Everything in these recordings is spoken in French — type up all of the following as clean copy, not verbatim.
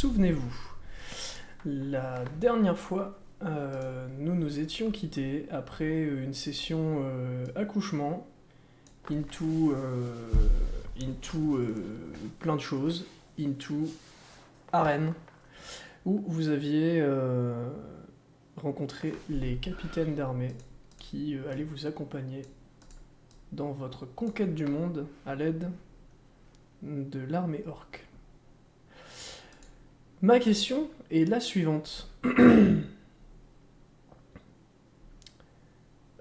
souvenez-vous, la dernière fois, nous nous étions quittés après une session accouchement, into plein de choses, into arène, où vous aviez rencontré les capitaines d'armée qui allaient vous accompagner dans votre conquête du monde à l'aide de l'armée orque. Ma question est la suivante.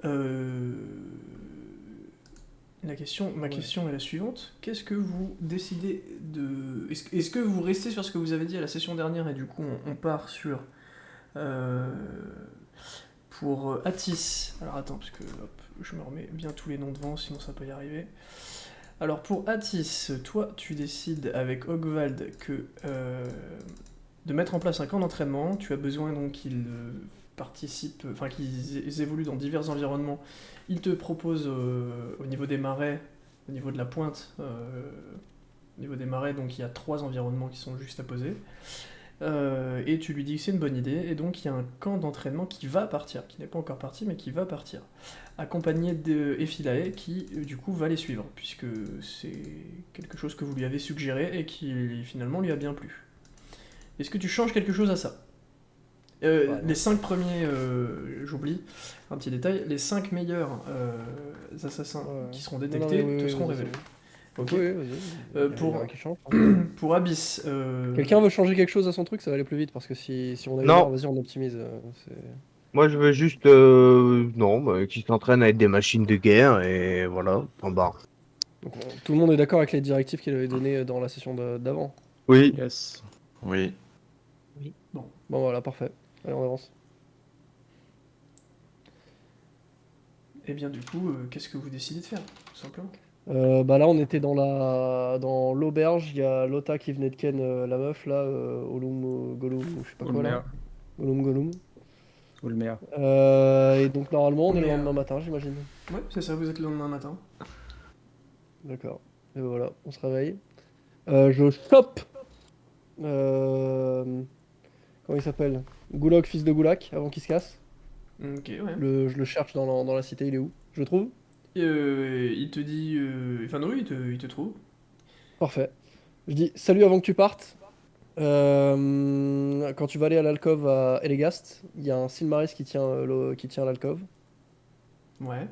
Ma question est la suivante. Qu'est-ce que vous décidez de... Est-ce que vous restez sur ce que vous avez dit à la session dernière et du coup on part sur... pour Atis. Alors attends, parce que hop, je me remets bien tous les noms devant, sinon ça peut y arriver. Alors pour Atis, toi tu décides avec Ogvald que de mettre en place un camp d'entraînement. Tu as besoin donc qu'ils participent, enfin qu'ils évoluent dans divers environnements. Il te propose au niveau des marais, au niveau de la pointe, au niveau des marais, donc il y a 3 environnements qui sont juste à poser. Et tu lui dis que c'est une bonne idée, et donc il y a un camp d'entraînement qui va partir, qui n'est pas encore parti, mais qui va partir, accompagné d'Ephilae, qui du coup va les suivre, puisque c'est quelque chose que vous lui avez suggéré et qui finalement lui a bien plu. Est-ce que tu changes quelque chose à ça? Les 5 premiers, j'oublie, un petit détail, les 5 meilleurs assassins qui seront détectés te seront révélés. Ok. Oui, vas-y. Pour, Qui change. pour Abyss, Quelqu'un veut changer quelque chose à son truc, ça va aller plus vite parce que si on a une Non. heure, vas-y, on optimise. Moi, je veux juste, qu'ils s'entraînent avec des machines de guerre et voilà, en barre. Donc, tout le monde est d'accord avec les directives qu'il avait données dans la session d'avant. Oui. Yes. Oui. Bon, voilà, parfait. Allez, on avance. Et bien du coup, qu'est-ce que vous décidez de faire, tout simplement? Là, on était dans l'auberge. Il y a Lota qui venait de ken la meuf, là, Olum Gollum, ou je sais pas quoi, là. Gollum. Ulmer. Et donc, normalement, on est le Olmer. lendemain matin, j'imagine. Ouais, c'est ça, vous êtes le lendemain matin. D'accord. Et voilà, on se réveille. Je chope. Comment il s'appelle? Goulok, fils de Goulak, avant qu'il se casse. Ok, ouais. Je le cherche dans la cité, il est où? Je le trouve? Il te dit... Enfin non, il te trouve. Parfait. Je dis salut avant que tu partes. Quand tu vas aller à l'alcôve à Elegast, il y a un Silmaris qui tient l'alcôve. Ouais.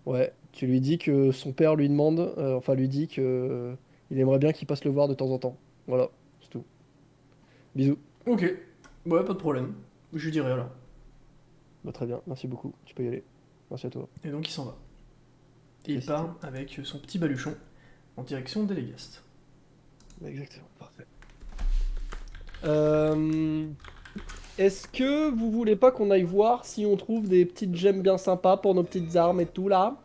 Ouais, tu lui dis que son père lui demande, lui dit que il aimerait bien qu'il passe le voir de temps en temps. Voilà, c'est tout. Bisous. Ok. Ouais, pas de problème. Je lui dirai alors. Bah, très bien, merci beaucoup. Tu peux y aller. Merci à toi. Et donc il s'en va. Et il Merci. part avec son petit baluchon en direction d'Elegast. Exactement, parfait. Est-ce que vous voulez pas qu'on aille voir si on trouve des petites gemmes bien sympas pour nos petites armes et tout là?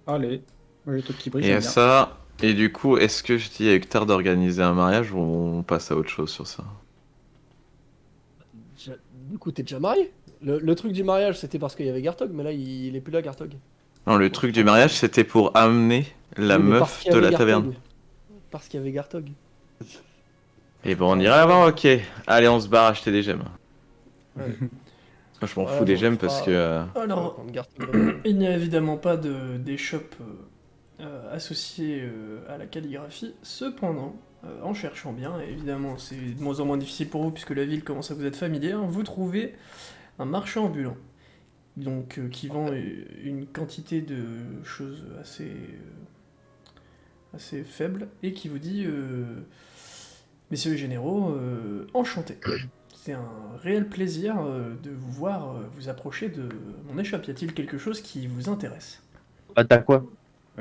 Allez. Moi, les trucs qui brillent, Et j'aime à bien. ça, et du coup, est-ce que je dis à Hector d'organiser un mariage ou on passe à autre chose sur ça? Du coup, t'es déjà marié? Le truc du mariage, c'était parce qu'il y avait Gartog, mais là, il est plus là, Gartog. Non, le truc du mariage, c'était pour amener la Oui, mais parce meuf qu'il y de avait la Gartog. taverne. Parce qu'il y avait Gartog. Et bon, on irait avant, ok. Allez, on se barre acheter des gemmes. Ouais. Moi, je m'en Ouais, fous des bon, gemmes on fera- parce que... Alors, Quand Gartog revienne. il n'y a évidemment pas d'échoppe associée à la calligraphie. Cependant, en cherchant bien, et évidemment c'est de moins en moins difficile pour vous puisque la ville commence à vous être familière, vous trouvez un marchand ambulant. Donc, qui vend une quantité de choses assez faible et qui vous dit messieurs les généraux, enchanté. C'est un réel plaisir de vous voir vous approcher de mon échoppe. Y a-t-il quelque chose qui vous intéresse? Bah, t'as quoi?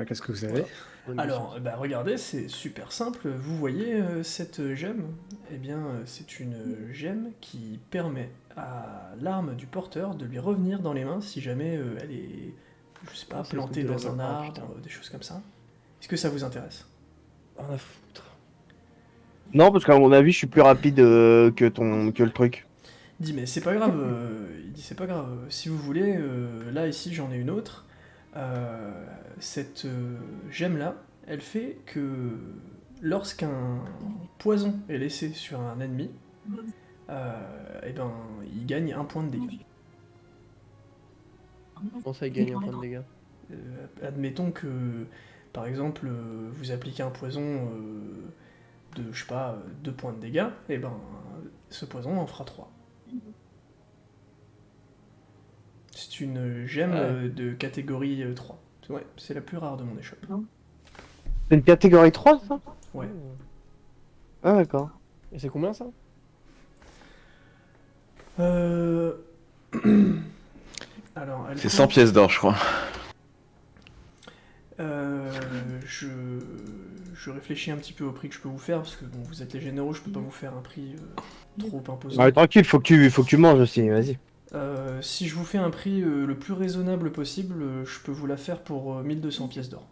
Qu'est-ce que vous avez? Bonne Alors, regardez, c'est super simple. Vous voyez cette gemme? Eh bien, c'est une gemme qui permet à l'arme du porteur de lui revenir dans les mains si jamais elle est, je sais pas, c'est le plantée truc de dans un la- Ah, arbre, putain. des choses comme ça. Est-ce que ça vous intéresse? Rien à foutre. Non, parce qu'à mon avis, je suis plus rapide que le truc. Il dit mais c'est pas grave, il dit c'est pas grave, si vous voulez, là ici j'en ai une autre, cette gemme là, elle fait que lorsqu'un poison est laissé sur un ennemi, eh ben, il gagne 1 point de dégâts. Comment ça, il gagne un point de dégâts? Admettons que, par exemple, vous appliquez un poison de, je sais pas, 2 points de dégâts, et ben, ce poison en fera 3. C'est une gemme de catégorie 3. Ouais, c'est la plus rare de mon échoppe. C'est une catégorie 3, ça? Ouais. Ah, d'accord. Et c'est combien ça? Alors, elle C'est coûte- 100 pièces d'or, je crois. Je réfléchis un petit peu au prix que je peux vous faire, parce que bon, vous êtes les généraux, je peux pas vous faire un prix trop imposant. Ouais, tranquille, faut que tu manges aussi, vas-y. Si je vous fais un prix le plus raisonnable possible, je peux vous la faire pour 1200 pièces d'or.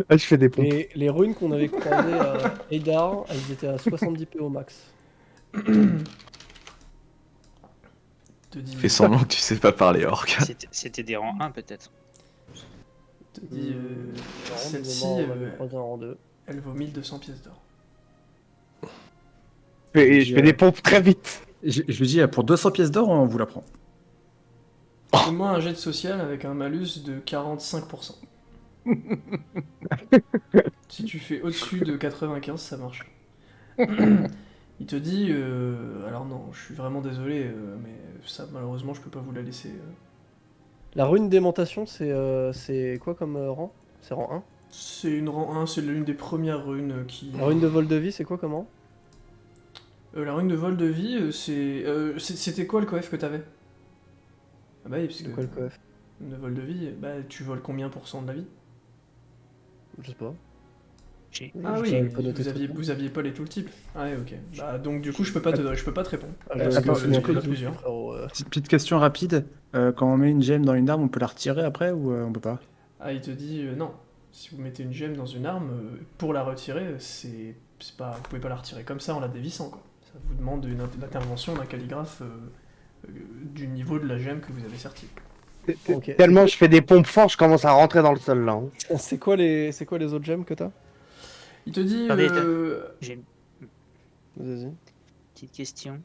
Ah, je fais des pompes. Les runes qu'on avait croisées à Eidar, elles étaient à 70 P au max. Te dis, Fais semblant que tu sais pas parler orc. C'était des rangs 1 peut-être. te dis, celle-ci, on avait croisé en rang 2. elle vaut 1200 pièces d'or. Je fais des pompes très vite. Je lui dis, pour 200 pièces d'or, on vous la prend. Fais-moi un jet de social avec un malus de 45%. Si tu fais au-dessus de 95, ça marche. Il te dit, alors non, je suis vraiment désolé, mais ça malheureusement je peux pas vous la laisser. La rune d'aimantation, c'est quoi comme rang? C'est rang 1. C'est une rang 1, c'est l'une des premières runes qui... La rune de vol de vie, c'est quoi comme rang? La rune de vol de vie, c'était quoi le coef que t'avais? Ah bah oui, parce C'est que quoi le coef? de vol de vie, bah tu voles combien % de la vie? Je sais pas. Ah Je oui, l'avais pas noté vous aviez pas les tooltips. Ah ouais, ok. Bah donc du coup je peux pas te répondre. Ah, Parce j'avais que pas souvenir tu en as que plusieurs. frérot. Petite question rapide. Quand on met une gemme dans une arme, on peut la retirer après ou on peut pas? Ah, il te dit non. Si vous mettez une gemme dans une arme, pour la retirer, c'est pas, vous pouvez pas la retirer comme ça en la dévissant quoi. Ça vous demande une intervention d'un calligraphe du niveau de la gemme que vous avez sortie. Ok. Tellement je fais des pompes fortes, je commence à rentrer dans le sol là. Hein. C'est quoi les autres gemmes que t'as? Il te dit Attendez, j'ai une Vas-y. petite question.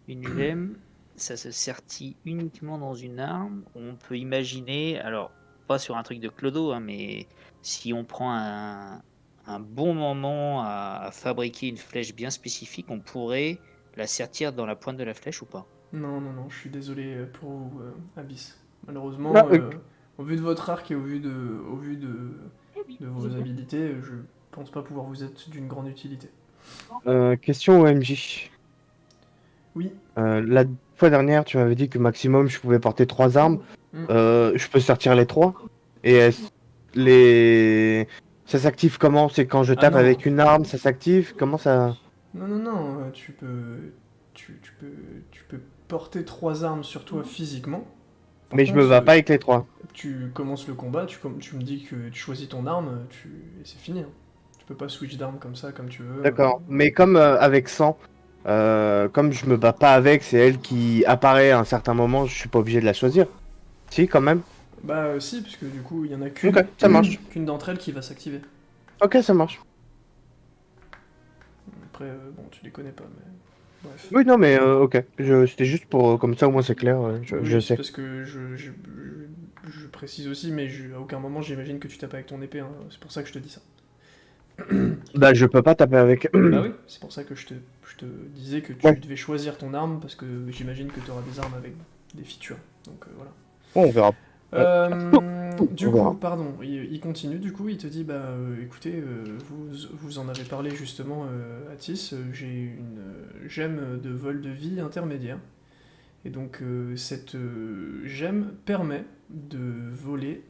Une gemme, ça se sertit uniquement dans une arme. On peut imaginer, alors pas sur un truc de clodo, hein, mais si on prend un bon moment à fabriquer une flèche bien spécifique, on pourrait la sertir dans la pointe de la flèche ou pas? non, je suis désolé pour vous, Abyss. Malheureusement, Ah, au vu de votre arc et au vu de vos habilités, je pense pas pouvoir vous être d'une grande utilité. Question OMJ. Oui. La fois dernière, tu m'avais dit que maximum je pouvais porter 3 armes. Mm. Je peux sortir les 3. Et ça s'active comment? C'est quand je tape non. avec une arme, ça s'active? Comment ça? Non, tu peux porter 3 armes sur toi physiquement. Par Mais je me contre, bats pas avec les 3. Tu commences le combat, tu me dis que tu choisis ton arme, et c'est fini. Hein. Tu peux pas switch d'arme comme ça, comme tu veux. D'accord. Mais comme avec 100, comme je me bats pas avec, c'est elle qui apparaît à un certain moment, je suis pas obligé de la choisir. Si, quand même. Bah si, puisque du coup, il y en a qu'une Ok, ça marche. qu'une d'entre elles qui va s'activer. Ok, ça marche. Après, bon, tu les connais pas, mais... Bref. Oui, non, mais ok. C'était juste pour... comme ça, au moins, c'est clair. Je Oui, c'est sais. parce que je précise aussi, mais à aucun moment j'imagine que tu tapes avec ton épée, hein. C'est pour ça que je te dis ça. Bah, je peux pas taper avec... Bah oui, c'est pour ça que je te disais que tu Ouais. devais choisir ton arme, parce que j'imagine que tu auras des armes avec des features. Donc voilà. Bon, on verra. Du On coup, verra. pardon, il continue, du coup, il te dit, bah écoutez, vous en avez parlé justement, Atis, j'ai une gemme de vol de vie intermédiaire. Et donc cette gemme permet de voler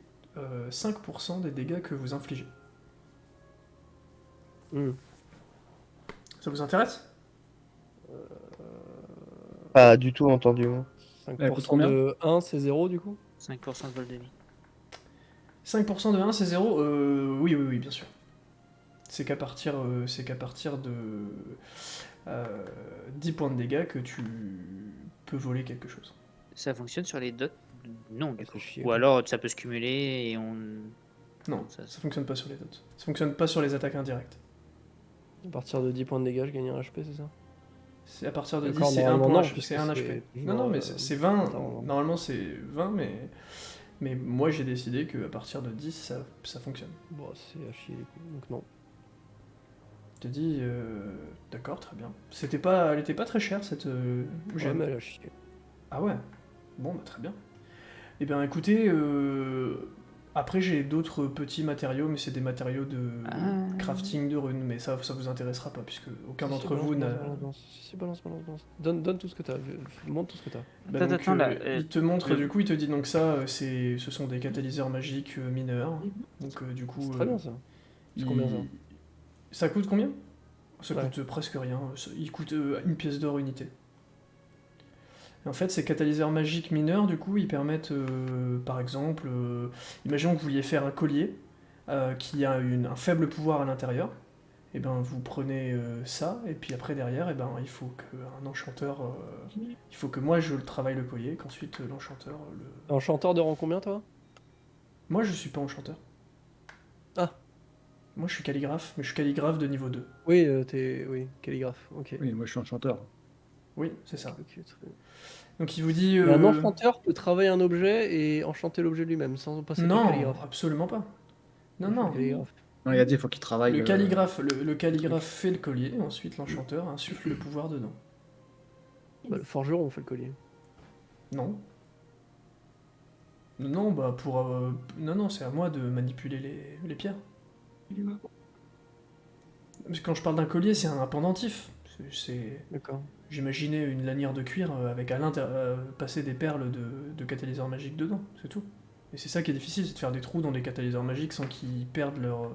5% des dégâts que vous infligez. Ça vous intéresse? Pas du tout entendu. Moi. 5% combien de 1, c'est 0 du coup? 5% de vol de vie. 5% de 1, c'est 0 oui, bien sûr. C'est qu'à partir de 10 points de dégâts que tu peux voler quelque chose. Ça fonctionne sur les dots? Non, du Ça coup. fait chier, Ou quoi. alors ça peut se cumuler et on. Non, Ça- ça fonctionne pas sur les dots. Ça fonctionne pas sur les attaques indirectes. À partir de 10 points de dégâts, je gagne un HP, c'est ça? C'est à partir de 10, D'accord, c'est 1 normalement, point non, HP, puisque c'est 1 c'est HP. toujours, Non, non, mais c'est 20. attends, Normalement, c'est 20, mais moi, j'ai décidé qu'à partir de 10, ça fonctionne. Bon, c'est à chier les couilles, donc non. Je te dis, d'accord, très bien. Elle était pas très chère, cette Ouais, gemme. mais elle a chier. Ah ouais. Bon, bah très bien. Eh bien, écoutez, après j'ai d'autres petits matériaux, mais c'est des matériaux de Ah. crafting de runes, mais ça vous intéressera pas, puisque aucun Si, d'entre balance, vous n'a... balance. Si, balance. Donne tout ce que t'as, montre tout ce que t'as. Bah, donc, Attends, là, il te montre, le- du coup, il te dit donc ça, ce sont des catalyseurs magiques mineurs. Donc, du coup, C'est très bien ça. C'est combien ça? Ça coûte combien? Ça Ouais. coûte presque rien. Il coûte une pièce d'or unité. Et en fait, ces catalyseurs magiques mineurs, du coup, ils permettent, par exemple, imaginons que vous vouliez faire un collier qui a un faible pouvoir à l'intérieur. Et ben, vous prenez ça, et puis après derrière, et ben, il faut qu'un enchanteur, il faut que moi je le travaille le collier, qu'ensuite l'enchanteur le. Enchanteur de rang combien toi? Moi, je suis pas enchanteur. Ah. Moi, je suis calligraphe, mais je suis calligraphe de niveau 2. Oui, oui, calligraphe, ok. Oui, moi je suis enchanteur. Oui, c'est ça. Ok, très bien. Donc il vous dit. Et un enchanteur peut travailler un objet et enchanter l'objet lui-même sans passer par le Non, calligraphe. absolument pas. Non, Il faut non. le calligraphe. Non, il a dit il faut qu'il travaille. Le calligraphe, le calligraphe fait le collier, ensuite l'enchanteur insuffle le pouvoir dedans. Bah, le forgeron fait le collier. Non. Non, bah pour. Non, c'est à moi de manipuler les pierres. Parce que quand je parle d'un collier, c'est un pendentif. D'accord. J'imaginais une lanière de cuir avec à l'intérieur passer des perles de catalyseurs magiques dedans, c'est tout. Et c'est ça qui est difficile, c'est de faire des trous dans des catalyseurs magiques sans qu'ils perdent leur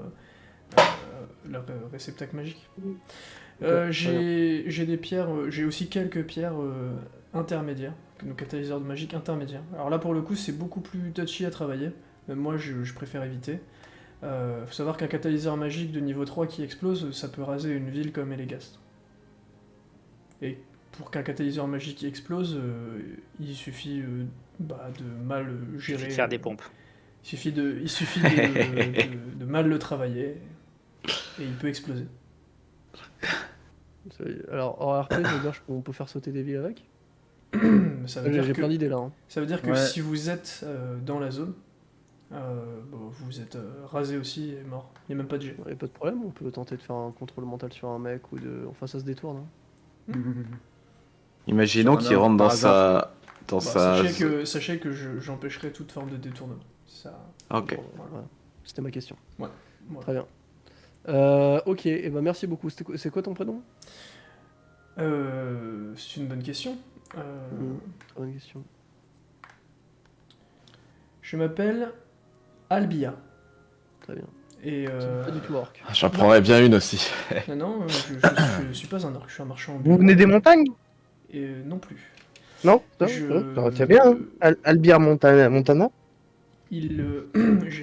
réceptacle magique. J'ai des pierres, j'ai aussi quelques pierres intermédiaires, nos catalyseurs de magique intermédiaires. Alors là pour le coup c'est beaucoup plus touchy à travailler, même moi je préfère éviter. Faut savoir qu'un catalyseur magique de niveau 3 qui explose, ça peut raser une ville comme Elégast. Et pour qu'un catalyseur magique explose, il suffit de mal Il gérer. suffit de faire des pompes. Il suffit de mal le travailler et il peut exploser. Alors, en RP, ça veut dire qu'on peut faire sauter des villes avec? Ça veut dire J'ai que, plein d'idées là. Hein. ça veut dire que Ouais. si vous êtes dans la zone, vous êtes rasé aussi et mort. Il n'y a même pas de jet. Y a pas de problème, on peut tenter de faire un contrôle mental sur un mec ou de. Enfin, ça se détourne. Hein. Imaginons Sur un qu'il ordre, rentre dans par hasard. sa. Sachez que j'empêcherai toute forme de détournement. Ça, Ok. Bon, voilà. C'était ma question. voilà. Très bien. Ok, et ben merci beaucoup. C'est quoi ton prénom? C'est une bonne question. Très bonne question. Je m'appelle Albia. Très bien. Et Pas du tout orc. J'en prendrais bien une aussi. non, je suis pas un orc, je suis un marchand Vous ambulant. venez des montagnes? Et non plus. Non, Je- ça retient bien. Hein. Albir Montana.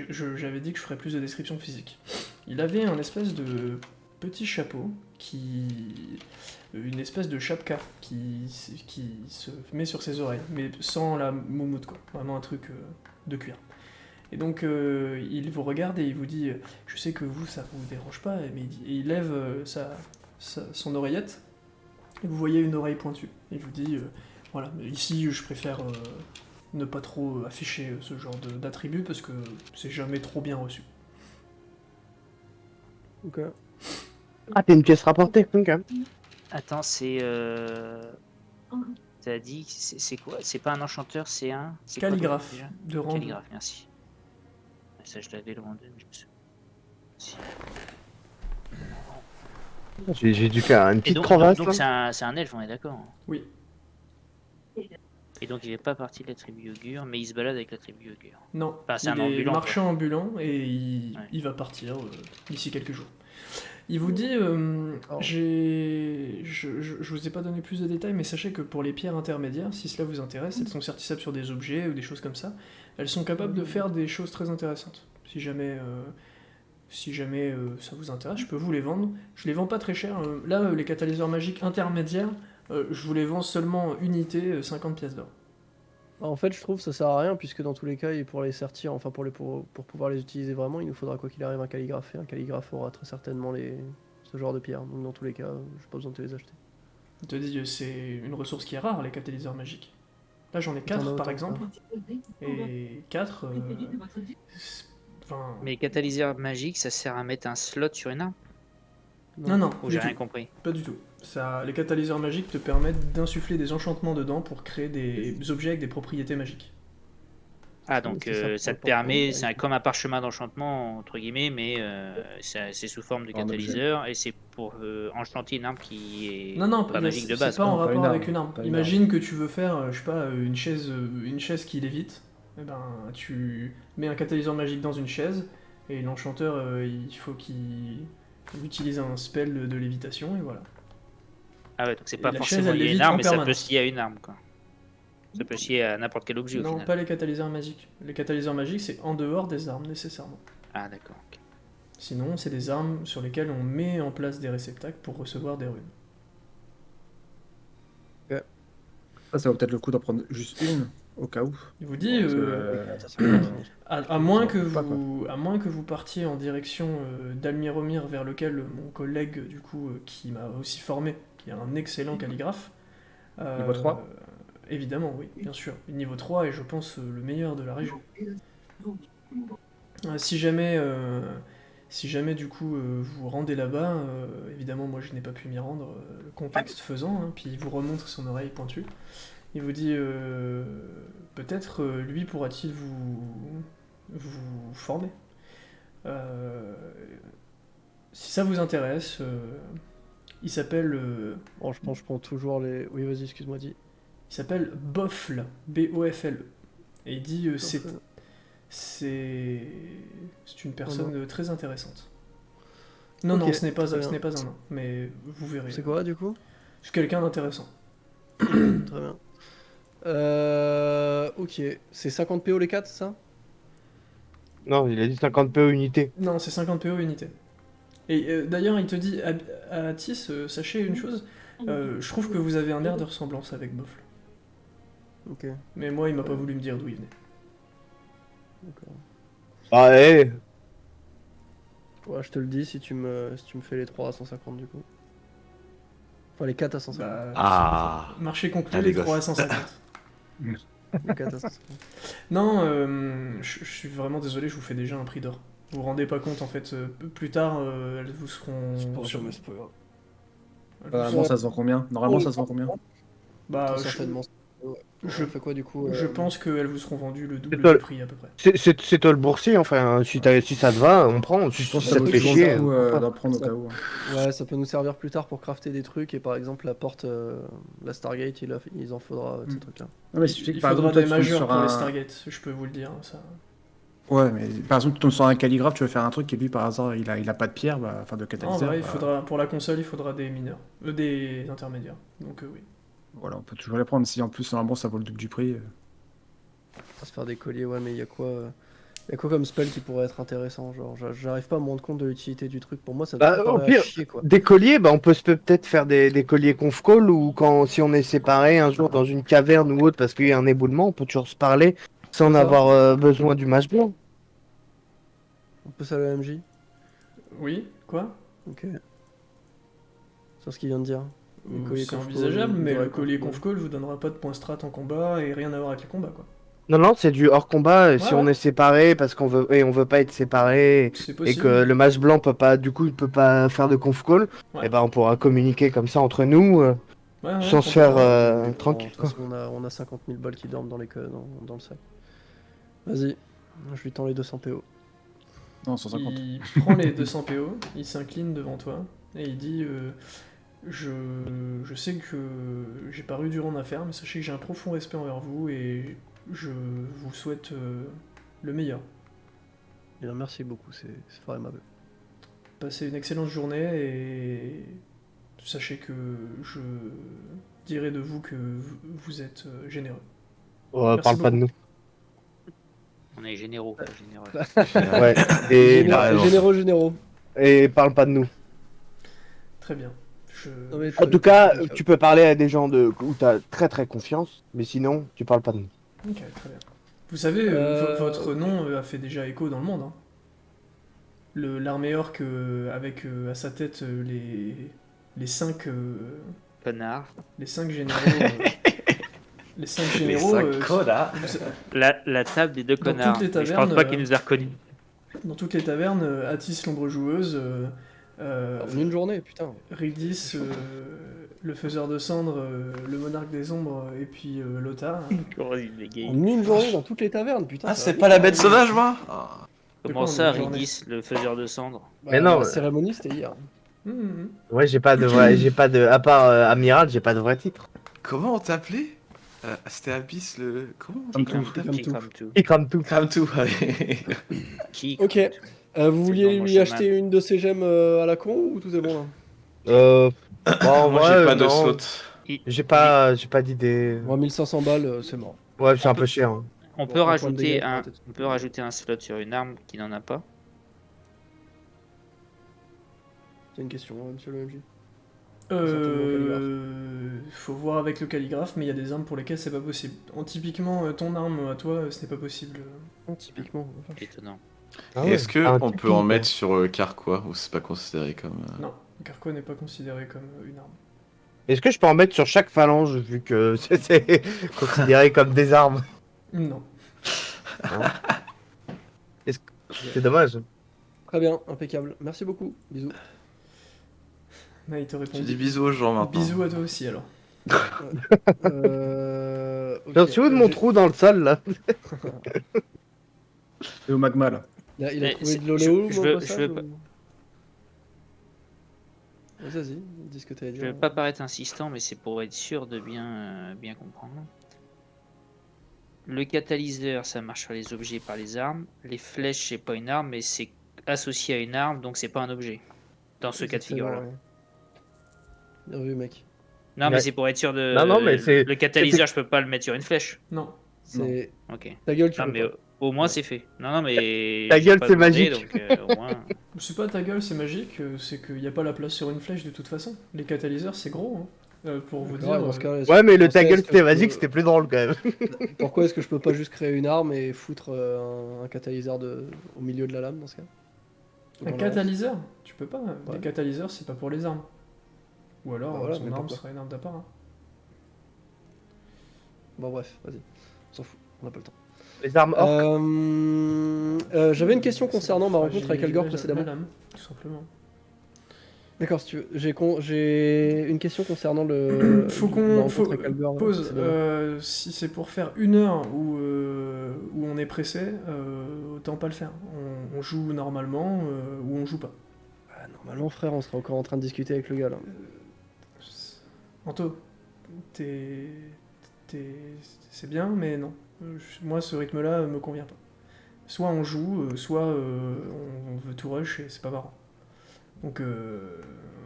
J'avais dit que je ferais plus de description physique. Il avait un espèce de petit chapeau une espèce de chapka qui se met sur ses oreilles, mais sans la moumoute quoi, vraiment un truc de cuir. Et donc il vous regarde et il vous dit je sais que vous ça vous dérange pas, mais il lève son oreillette et vous voyez une oreille pointue. Il vous dit voilà, mais ici je préfère ne pas trop afficher ce genre d'attributs parce que c'est jamais trop bien reçu. Ok. Ah, t'es une pièce rapportée. Ok. Attends, c'est. T'as dit, c'est quoi? C'est pas un enchanteur, c'est un. C'est quoi, Calligraphe déjà de rang. Calligraphe, merci. Ça, je l'avais le rang 2, mais je me souviens. Si. J'ai dû faire une Et petite donc, crevasse. donc là. c'est un elfe, on est d'accord. Oui. Et donc il est pas parti de la tribu augure, mais il se balade avec la tribu augure. Non, Enfin, c'est il un est ambulant, marchand ambulant et Ouais. il va partir d'ici quelques jours. Il vous dit, Oh. je vous ai pas donné plus de détails, mais sachez que pour les pierres intermédiaires, si cela vous intéresse, elles sont certissables sur des objets ou des choses comme ça. Elles sont capables de faire des choses très intéressantes. Si jamais ça vous intéresse, je peux vous les vendre. Je les vends pas très cher. Là, les catalyseurs magiques intermédiaires, je vous les vends seulement unité, 50 pièces d'or. En fait, je trouve que ça sert à rien, puisque dans tous les cas, et pour les sortir, enfin pour pouvoir les utiliser vraiment, il nous faudra quoi qu'il arrive un calligraphe, et un calligraphe aura très certainement ce genre de pierre. Donc dans tous les cas, j'ai pas besoin de te les acheter. Il te dit c'est une ressource qui est rare, les catalyseurs magiques. Là j'en ai T'en as 4 par autant que exemple, et 4... Enfin... Mais les catalyseurs magiques, ça sert à mettre un slot sur une arme? Non, non, Ou du j'ai tout. rien compris? Pas du tout. Les catalyseurs magiques te permettent d'insuffler des enchantements dedans pour créer des objets avec des propriétés magiques. Ah, donc c'est ça, ça te pour- permet, pour- c'est comme un parchemin d'enchantement, entre guillemets, mais c'est sous forme de En objet. catalyseur, et c'est pour enchanter une arme qui est Non, non, pas magique de c'est base. pas en quoi. Pas rapport une avec arme, une arme. pas une Imagine que tu veux faire, je sais pas, une chaise qui lévite. Eh ben, tu mets un catalyseur magique dans une chaise, et l'enchanteur, il faut qu'il utilise un spell de lévitation, et voilà. Ah ouais, donc c'est Et pas la forcément chaise, elle lié à une lévite arme, en mais ça peut permanence. se lier à une arme, quoi. Ça peut se lier à n'importe quel objet au Non, final. pas les catalyseurs magiques. Les catalyseurs magiques, c'est en dehors des armes, nécessairement. Ah d'accord, ok. Sinon, c'est des armes sur lesquelles on met en place des réceptacles pour recevoir des runes. Ça vaut peut-être le coup d'en prendre juste une, au cas où. Il vous dit, Parce que, Ça sert à rien. à moins que pas, à moins que vous partiez en direction d'Almiromir, vers lequel mon collègue, du coup, qui m'a aussi formé, qui est un excellent calligraphe. Niveau 3? Évidemment, oui, bien sûr. Niveau 3 est, je pense, le meilleur de la région. Si jamais du coup vous rendez là-bas, évidemment moi je n'ai pas pu m'y rendre, le contexte faisant, hein, puis il vous remontre son oreille pointue. Il vous dit peut-être lui pourra-t-il vous former. Si ça vous intéresse, il s'appelle Bon, je pense que je prends toujours les. Oui, vas-y, excuse-moi, dis. il s'appelle Bofle, B-O-F-L-E. Et il dit c'est une personne très intéressante. Non, Ok, non, ce n'est pas très ce bien. n'est pas un nain, mais vous verrez. C'est quoi du coup? C'est quelqu'un d'intéressant. Très bien. Ok, c'est 50 PO les 4, c'est ça? Non, il a dit 50 PO unité. Non, c'est 50 PO unité. Et d'ailleurs, il te dit à Tis, sachez une chose, je trouve que vous avez un air de ressemblance avec Bofle. Ok, Mais moi, il m'a pas voulu me dire d'où il venait. d'accord. Ah, Ouais, je te le dis si tu me fais les 3 à 150 du coup. Enfin, les 4 à 150. Bah, Ah. marché conclu, Allez, les 3 à gosse. 150. Les 4 à 150. Non, je suis vraiment désolé, je vous fais déjà un prix d'or. Vous vous rendez pas compte en fait, plus tard, elles vous seront. C'est pas sûr, mais c'est pas grave. elles vous Normalement, seront- ça se vend combien? Normalement, ça se vend combien? Bah, Très certainement. je- On fait quoi du coup je pense qu'elles vous seront vendues le double C'est toi- du prix à peu près. c'est toi le boursier, enfin, si ça te va, on prend. Si Je pense que ça ça te vaut fait toujours chier. le coup on prend. d'en prendre au cas où. Ouais, ça peut nous servir plus tard pour crafter des trucs et par exemple la porte, la Stargate, il en faudra de ces Mm. trucs-là. Non, mais si tu sais que Il par faudra exemple, toi, des tu tombes majeurs sur pour les un. Stargate, je peux vous le dire. Ça. Ouais, mais par exemple, tu tombes sur un calligraphe, tu veux faire un truc et lui, par hasard, il a pas de pierre, bah, enfin de Non, catalyseur. ouais, il bah, faudra, pour la console, il faudra des mineurs, des intermédiaires. Donc oui. Voilà, on peut toujours les prendre. Si en plus, normalement, ça vaut le double du prix. On va se faire des colliers, ouais, mais il y a quoi comme spell qui pourrait être intéressant? Genre, j'arrive pas à me rendre compte de l'utilité du truc. Pour moi, ça me Bah, au paraît à pire, chier quoi. Des colliers, bah, on peut-être faire des colliers conf-call ou si on est séparés un jour dans une caverne ou autre parce qu'il y a un éboulement, on peut toujours se parler sans C'est ça. avoir besoin du mage blanc. On peut ça le MJ? Oui, quoi? Ok. C'est ce qu'il vient de dire. Les colliers C'est conf-call, envisageable, mais ouais, le collier conf-call. conf-call vous donnera pas de points strat en combat et rien à voir avec les combats, quoi. Non, non, c'est du hors combat si Ouais, on ouais. est séparés parce qu'on veut pas être séparés C'est et possible. que le mage blanc peut pas, du coup, il peut pas faire de conf-call. Ouais. Et ben on pourra communiquer comme ça entre nous Ouais, ouais, sans se faire complètement. Bon, tranquille. de toute façon, on a 50 000 balles qui dorment dans le sac. Vas-y, je lui tends les 200 PO. Non, 150. Il prend les 200 PO, il s'incline devant toi et il dit je sais que j'ai pas eu durant d'affaires, mais sachez que j'ai un profond respect envers vous et je vous souhaite le meilleur. Eh bien, merci beaucoup, c'est fort aimable. Passez une excellente journée et sachez que je dirai de vous que vous êtes généreux. Parle Merci pas de nous. On est généraux, pas généreux. Ouais. Et, Généraux. et parle pas de nous. Très bien. Non, mais En tout cas, tu peux parler à des gens où t'as très très confiance, mais sinon, tu parles pas de nous. Ok, très bien. Vous savez, votre nom a fait déjà écho dans le monde. Hein. L'armée orque avec à sa tête les 5 Connard. les 5 généraux. Les 5 généraux. La table des deux Dans connards. toutes les Mais je tavernes, pense pas qu'il nous a reconnus. Dans toutes les tavernes, Atis l'ombre joueuse, En une journée, putain. Rildis, le faiseur de cendres, le monarque des ombres, et puis Lothar. Comment il bégaye. En une journée dans toutes les tavernes, putain. Ah, ça c'est va pas vite, la bête hein. sauvage, moi Ah. Comment quoi, ça, une journée Ridis, le faiseur de cendres? Bah, Mais non, la cérémonie, c'était hier. Mhm. Ouais, j'ai pas de, à part amiral, j'ai pas de vrai titre. Comment on t'appelait C'était Abyss le. Comment on Comme t'appelait tout. Qui crame tout. Il crame tout. Crame tout, ouais. Qui Ok. crame tout. Vous C'est vouliez dans mon lui chemin. acheter une de ces gemmes à la con ou tout est bon là? Bon, en Moi, vrai, j'ai pas de non. slot. J'ai pas d'idée. Moi, 1500 balles, c'est mort. Ouais, c'est On un peut- peu cher. Hein. On Bon, peut un point de dégâts, peut-être. on peut rajouter un slot sur une arme qui n'en a pas. C'est une question, monsieur le MJ. Faut voir avec le calligraphe, mais il y a des armes pour lesquelles c'est pas possible. Typiquement, ton arme à toi, ce n'est pas possible. Typiquement. Étonnant. Ah Est-ce que Un on tipi, peut en quoi. mettre sur Carquois ou c'est pas considéré comme. Non, Carquois n'est pas considéré comme une arme. Est-ce que je peux en mettre sur chaque phalange vu que c'est considéré comme des armes? Non. C'est dommage. Très bien, impeccable. Merci beaucoup. Bisous. Là, il te répond. Tu dis bisous aux gens maintenant. Bisous à toi aussi alors. Ok, J'en suis où de mon trou dans le sol là? Et au magma là. Il a Mais trouvé c'est- de l'oléo je au veux- passage, je veux pas- ou- Vas-y, dis ce que t'allais Je dire. vais pas paraître insistant, mais c'est pour être sûr de bien comprendre. Le catalyseur, ça marche sur les objets par les armes. Les flèches, c'est pas une arme, mais c'est associé à une arme, donc c'est pas un objet. Dans ce cas de figure-là. Ouais. Bien vu, mec. Non, mais Ouais. c'est pour être sûr de. Non, mais c'est- Le catalyseur, je peux pas le mettre sur une flèche. Non. C'est Ok. ta gueule, tu Non, peux mais pas. au moins c'est fait. Non, mais. Ta j'ai gueule, pas c'est demandé, magique. Donc, au moins. C'est pas ta gueule, c'est magique, c'est qu'il n'y a pas la place sur une flèche de toute façon. Les catalyseurs, c'est gros, hein. Pour vous D'accord, dire. dans ce cas, Ouais, mais le dans ce ta cas, gueule est-ce que c'était je magique, peux- c'était plus drôle quand même. Pourquoi est-ce que je peux pas juste créer une arme et foutre un catalyseur au milieu de la lame dans ce cas? Ou Un dans la catalyseur Tu peux pas. Ouais. Les catalyseurs, c'est pas pour les armes. Ou alors, Bah voilà, son mais arme pourquoi serait une arme d'à part. Hein. Bon, bref, vas-y. On s'en fout, on n'a pas le temps. Les armes orques. J'avais une question concernant ma C'est rencontre avec fragiliser Elgor la précédemment. lame, tout simplement. D'accord, si tu veux. J'ai une question concernant le. Faut ma qu'on rencontre avec Elgor, pause. précédemment. Si c'est pour faire 1 heure où on est pressé, autant pas le faire. On joue normalement ou on joue pas. Ah, normalement, frère, on serait encore en train de discuter avec le gars là. Anto, c'est bien, mais non. Moi, ce rythme-là me convient pas. Soit on joue, soit on veut tout rush et c'est pas marrant. Donc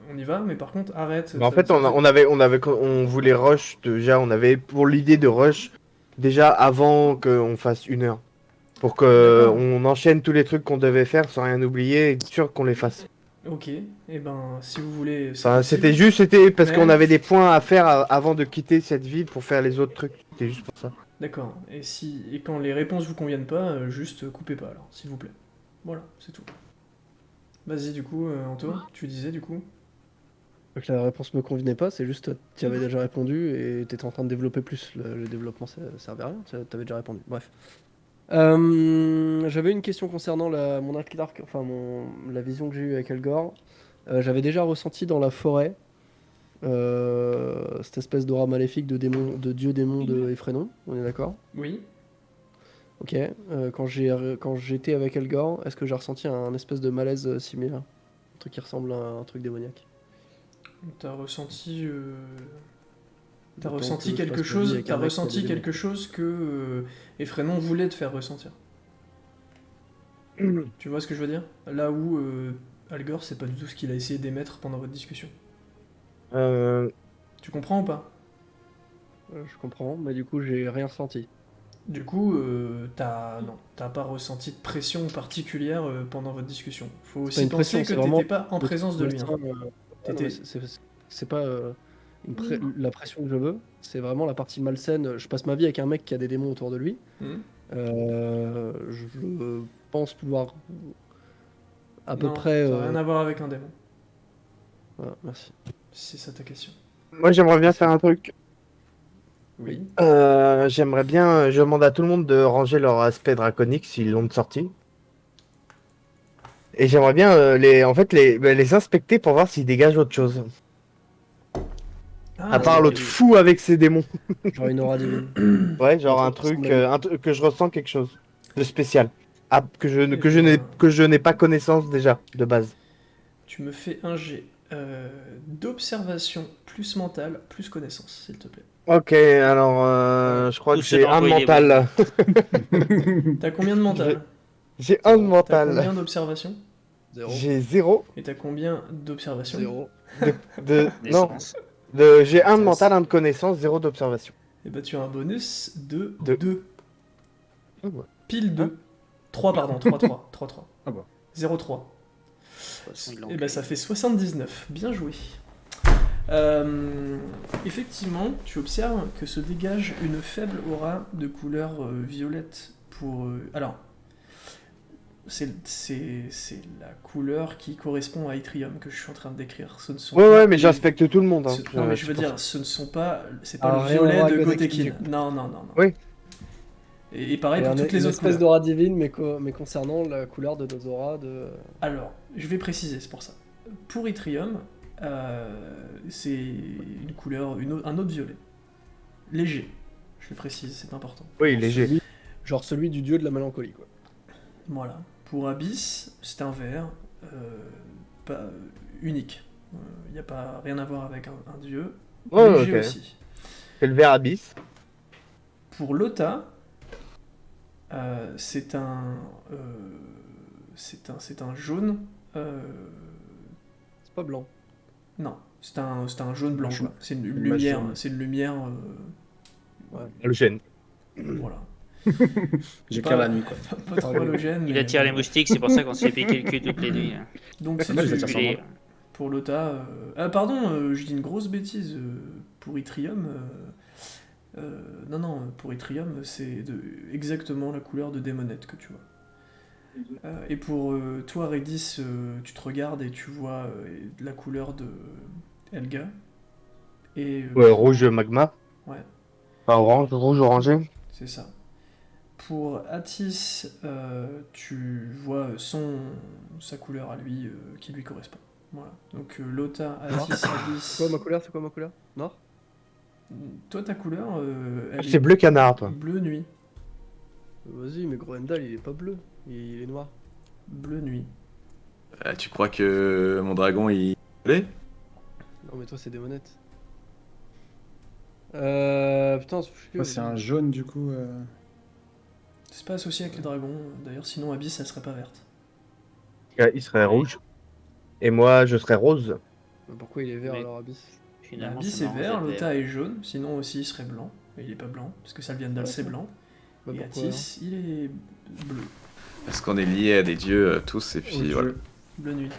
on y va, mais par contre arrête. Mais en fait, on voulait rush déjà, on avait pour l'idée de rush déjà avant qu'on fasse 1 heure. Pour que D'accord. on enchaîne tous les trucs qu'on devait faire sans rien oublier et être sûr qu'on les fasse. Ok, et ben si vous voulez. c'est Enfin, possible. c'était parce Mais- qu'on avait des points à faire avant de quitter cette ville pour faire les autres trucs. C'était juste pour ça. D'accord. Et quand les réponses vous conviennent pas, juste coupez pas alors, s'il vous plaît. Voilà, c'est tout. Vas-y du coup, Anto, tu disais du coup. Donc la réponse me convenait pas, c'est juste tu avais déjà répondu et t'étais en train de développer plus. Le développement ça servait à rien, t'avais déjà répondu. Bref. J'avais une question concernant mon arc, enfin la vision que j'ai eue avec Elgor. J'avais déjà ressenti dans la forêt cette espèce d'aura maléfique de dieu démon de Effrénon, on est d'accord? Oui. Ok. Quand j'étais avec Elgor, est-ce que j'ai ressenti un espèce de malaise similaire? Un truc qui ressemble à un truc démoniaque. T'as ressenti. T'as Autant ressenti que je quelque passe ma vie chose. avec T'as un mec qui ressenti avait des quelque chose que Effrénon voulait te faire ressentir. Tu vois ce que je veux dire? Là où Algor, c'est pas du tout ce qu'il a essayé d'émettre pendant votre discussion. Tu comprends ou pas? Je comprends, mais du coup j'ai rien ressenti. Du coup, t'as pas ressenti de pression particulière pendant votre discussion. Faut pas aussi une penser pression, que c'est t'étais vraiment pas en présence de lui. Hein. Non, T'étais- mais c'est pas La pression que je veux, c'est vraiment la partie malsaine. Je passe ma vie avec un mec qui a des démons autour de lui. Hmm. Je pense pouvoir à peu Non, près. ça n'a rien à voir avec un démon. Voilà, merci. Si c'est ça ta question. Moi, j'aimerais bien faire un truc. Oui. J'aimerais bien. Je demande à tout le monde de ranger leur aspect draconique s'ils l'ont de sortie. Et j'aimerais bien les inspecter pour voir s'ils dégagent autre chose. Ah, À part ouais, l'autre oui. fou avec ses démons. Genre une aura divine. Ouais, genre Un un truc qui truc, ressemble à que je ressens quelque chose de spécial. Ah, Eh bien, que je n'ai pas connaissance déjà, de base. tu me fais un jet d'observation plus mental plus connaissance, s'il te plaît. Ok, alors je crois Tout que ce j'ai dans un de quoi il est mental. bon. Là. T'as combien de mental? J'ai un de T'as mental. combien d'observation? 0. J'ai 0 Et t'as combien d'observation? 0. non, Naissance. j'ai un de Ça, mental, un de connaissance, 0 d'observation. Et bah tu as un bonus de Deux. 2. Oh, ouais. Pile 2. 3, pardon, 3. Ah bon. 0,3. De toute façon, il Et l'enculé. bah ça fait 79. Bien joué. Effectivement, tu observes que se dégage une faible aura de couleur violette pour... alors, c'est la couleur qui correspond à Yttrium que je suis en train de décrire. Ce ne sont Ouais, pas ouais, mais les- j'inspecte tout le monde. Hein. Non, mais je veux c'est pour dire, ce ne sont pas... C'est pas Ah, le rien à violet voir de avec Gotekin. Gotekin, du coup. Non. Oui. Et pareil Et pour toutes les une autres espèce couleurs. d'aura divine, mais concernant la couleur de nos auras de. Alors, je vais préciser, c'est pour ça. Pour Yttrium, c'est une couleur, un autre violet. Léger. Je le précise, c'est important. Oui, léger. Genre celui du dieu de la mélancolie, quoi. Voilà. Pour Abyss, c'est un vert pas unique. Il n'y a pas rien à voir avec un dieu. Oh, Léger ok. aussi. C'est le vert abyss. Pour Lota, c'est un jaune. C'est pas blanc. Non, c'est un jaune blanc. Jaune. Quoi. C'est une Une lumière. jaune. C'est une lumière. Halogène. Voilà. J'éclaire la nuit, quoi. Pas trop halogène. Il mais- attire les moustiques, c'est pour ça qu'on se fait piquer le cul toutes les nuits. Là. Donc c'est Moi, je les celui- attire Enculé. sûrement. pour Lota. Ah pardon, je dis une grosse bêtise. Pour Yttrium. Non, pour Yttrium, c'est exactement la couleur de Démonette que tu vois. Et pour toi, Redis, tu te regardes et tu vois la couleur de Helga. Et, Ouais, rouge magma. Ouais. Enfin, orange, rouge orangé. C'est ça. Pour Atis, tu vois sa couleur à lui qui lui correspond. Voilà. Donc Lota, Atis, C'est quoi ma Abyss. couleur? C'est quoi ma couleur? Noir? Toi, ta couleur, elle C'est est bleu canard, toi. bleu nuit. Vas-y, mais Groendal il est pas bleu. Il est noir. Bleu nuit. Tu crois que mon dragon il est Non, mais toi c'est des monettes. Putain, je sais plus. Moi, c'est un jaune, du coup. C'est pas associé avec les dragons. D'ailleurs, sinon Abyss, elle serait pas verte. Il serait rouge. Et moi, je serais rose. Mais pourquoi il est vert Mais- alors, Abyss? Finalement, Abyss ça est m'arrange vert, d'être Lota est jaune. Sinon aussi, il serait blanc. Mais il est pas blanc, parce que Salviandal, c'est blanc. Bah, Et pourquoi Atis, il est bleu. Parce qu'on est liés à des dieux tous, et puis Au voilà. jeu. Bleu nuit.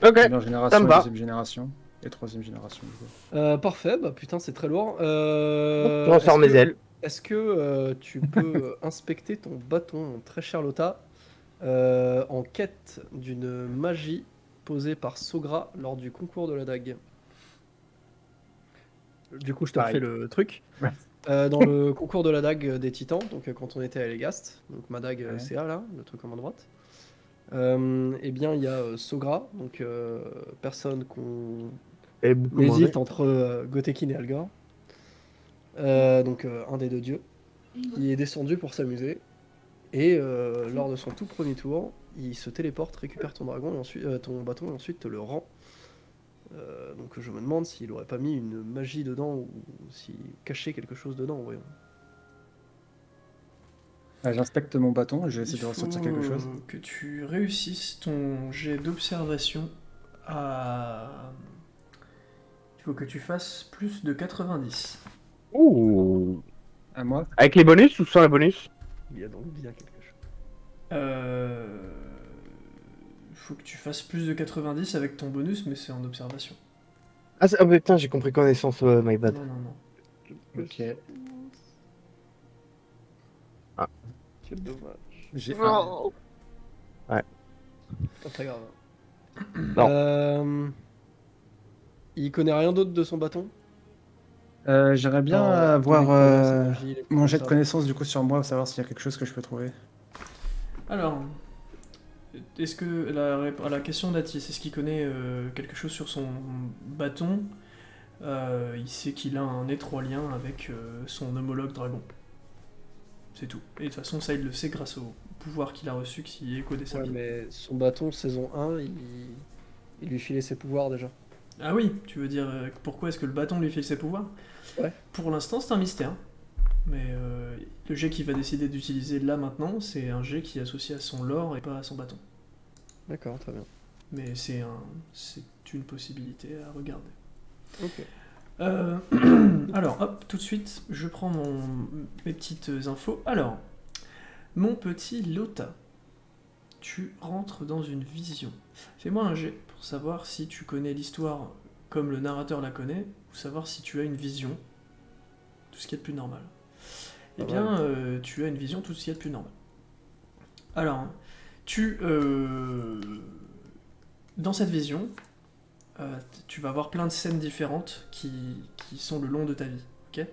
Ok. Première génération, me va. deuxième génération et troisième génération. Du coup. Parfait, bah putain, c'est très lourd. Je ressors mes ailes. Est-ce que tu peux inspecter ton bâton, très cher Lota, en quête d'une magie posée par Sogra lors du concours de la dague? Du coup, je te Pareil. refais le truc. Ouais. Dans le concours de la dague des titans, donc quand on était à Elegast, donc ma dague Ouais. CA là, le truc en main droite, eh bien il y a Sogra, donc personne qu'on Et beaucoup hésite entre Gotekin et Algor. Donc un des deux dieux, qui est descendu pour s'amuser. Et lors de son tout premier tour, il se téléporte, récupère ton dragon et ensuite ton bâton et ensuite te le rend. Donc je me demande s'il aurait pas mis une magie dedans ou s'il cachait quelque chose dedans, voyons. J'inspecte mon bâton et je vais Il essayer de faut ressortir quelque chose. que tu réussisses ton jet d'observation à... Il faut que tu fasses plus de 90. Ouh. À moi. Avec les bonus ou sans les bonus? Il y a donc bien quelque chose. Il faut que tu fasses plus de 90 avec ton bonus, mais c'est en observation. Ah, putain, j'ai compris connaissance, my bad. Non, non, non. Ok. Ah. Quel dommage. J'ai un. Non. Ouais. Pas très grave. Non. Il connaît rien d'autre de son bâton? J'aimerais bien Genre, tous avoir les collègues, sa magie, les trucs mon comme jet de ça. connaissance du coup sur moi, savoir s'il y a quelque chose que je peux trouver. Alors, est-ce que à la question d'Atis, est-ce qu'il connaît quelque chose sur son bâton? Il sait qu'il a un étroit lien avec son homologue dragon. C'est tout. Et de toute façon, ça, il le sait grâce au pouvoir qu'il a reçu, qui est codé sa Ouais, vie. mais son bâton, saison 1, il lui filait ses pouvoirs déjà. Ah oui, tu veux dire pourquoi est-ce que le bâton lui file ses pouvoirs? Ouais. Pour l'instant, c'est un mystère. Mais le jet qu'il va décider d'utiliser là maintenant, c'est un jet qui est associé à son lore et pas à son bâton. D'accord, très bien. Mais c'est une possibilité à regarder. Ok. Alors, hop, tout de suite, je prends mes petites infos. Alors, mon petit Lota, tu rentres dans une vision. Fais-moi un jet pour savoir si tu connais l'histoire comme le narrateur la connaît, ou savoir si tu as une vision, tout ce qui est de plus normal. Eh bien, tu as une vision, tout ce qui est de plus normal. Alors, dans cette vision, tu vas avoir plein de scènes différentes qui sont le long de ta vie. Ok ?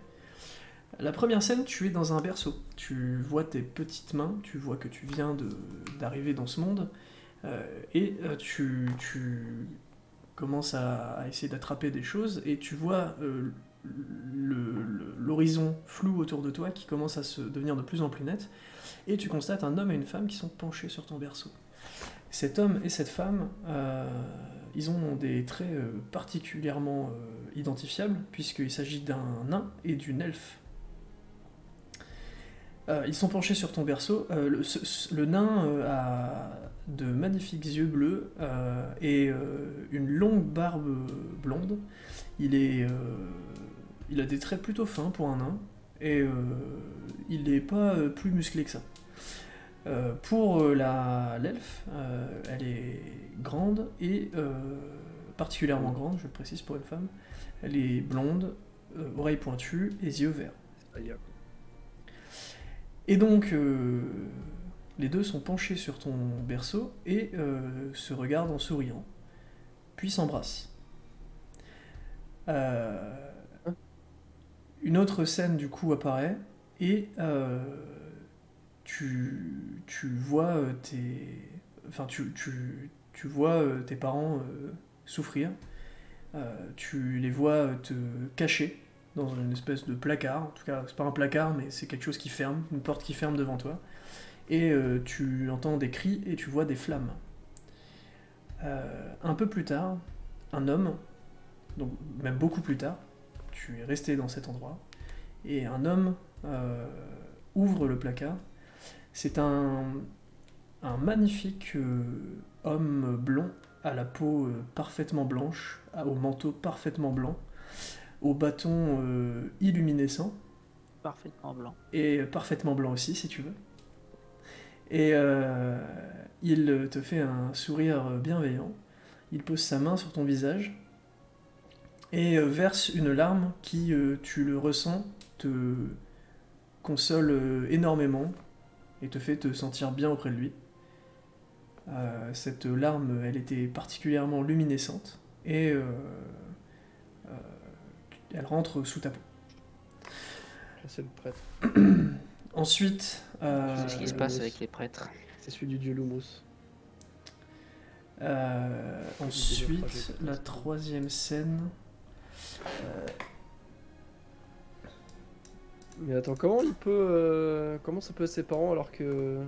La première scène, tu es dans un berceau. Tu vois tes petites mains, tu vois que tu viens d'arriver dans ce monde, et tu commences à essayer d'attraper des choses, et tu vois l'horizon flou autour de toi qui commence à se devenir de plus en plus net, et tu constates un homme et une femme qui sont penchés sur ton berceau. Cet homme et cette femme, ils ont des traits particulièrement identifiables, puisqu'il s'agit d'un nain et d'une elfe. Ils sont penchés sur ton berceau. Le nain a de magnifiques yeux bleus et une longue barbe blonde. Il a des traits plutôt fins pour un nain, et il n'est pas plus musclé que ça. Pour l'elfe, elle est grande et particulièrement grande, je le précise pour une femme. Elle est blonde, oreilles pointues et yeux verts. Et donc, les deux sont penchés sur ton berceau et se regardent en souriant, puis s'embrassent. Une autre scène du coup apparaît et tu vois tu vois tes parents souffrir. Tu les vois te cacher dans une espèce de placard. En tout cas, c'est pas un placard, mais c'est quelque chose qui ferme, une porte qui ferme devant toi. Et tu entends des cris et tu vois des flammes. Un peu plus tard, un homme, donc même beaucoup plus tard, tu es resté dans cet endroit, et un homme ouvre le placard. C'est un magnifique homme blond, à la peau parfaitement blanche, au manteau parfaitement blanc, au bâton illuminescent. Parfaitement blanc. Et parfaitement blanc aussi, si tu veux. Et il te fait un sourire bienveillant. Il pose sa main sur ton visage et verse une larme qui, tu le ressens, te console énormément et te fait te sentir bien auprès de lui. Cette larme, elle était particulièrement luminescente et elle rentre sous ta peau. C'est le prêtre. Ensuite, C'est ce qui se passe Lumos. avec les prêtres. C'est celui du dieu Lumos. Ensuite, la troisième scène. Mais attends, comment ça peut être ses parents alors que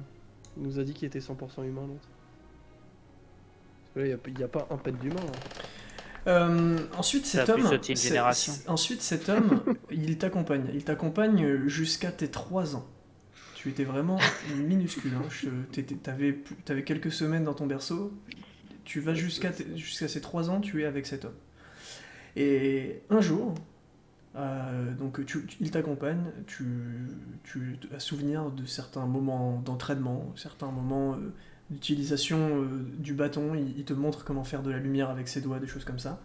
il nous a dit qu'il était 100% humain l'autre? Parce que là, il n'y a pas un pet d'humain. Ensuite, Ça cet a pu homme, sauter une génération. ensuite, cet homme, il t'accompagne. Il t'accompagne jusqu'à tes 3 ans. Tu étais vraiment minuscule. Hein. T'avais quelques semaines dans ton berceau. Tu vas jusqu'à ces 3 ans, tu es avec cet homme. Et un jour, il t'accompagne, tu as souvenir de certains moments d'entraînement, certains moments d'utilisation du bâton, il te montre comment faire de la lumière avec ses doigts, des choses comme ça.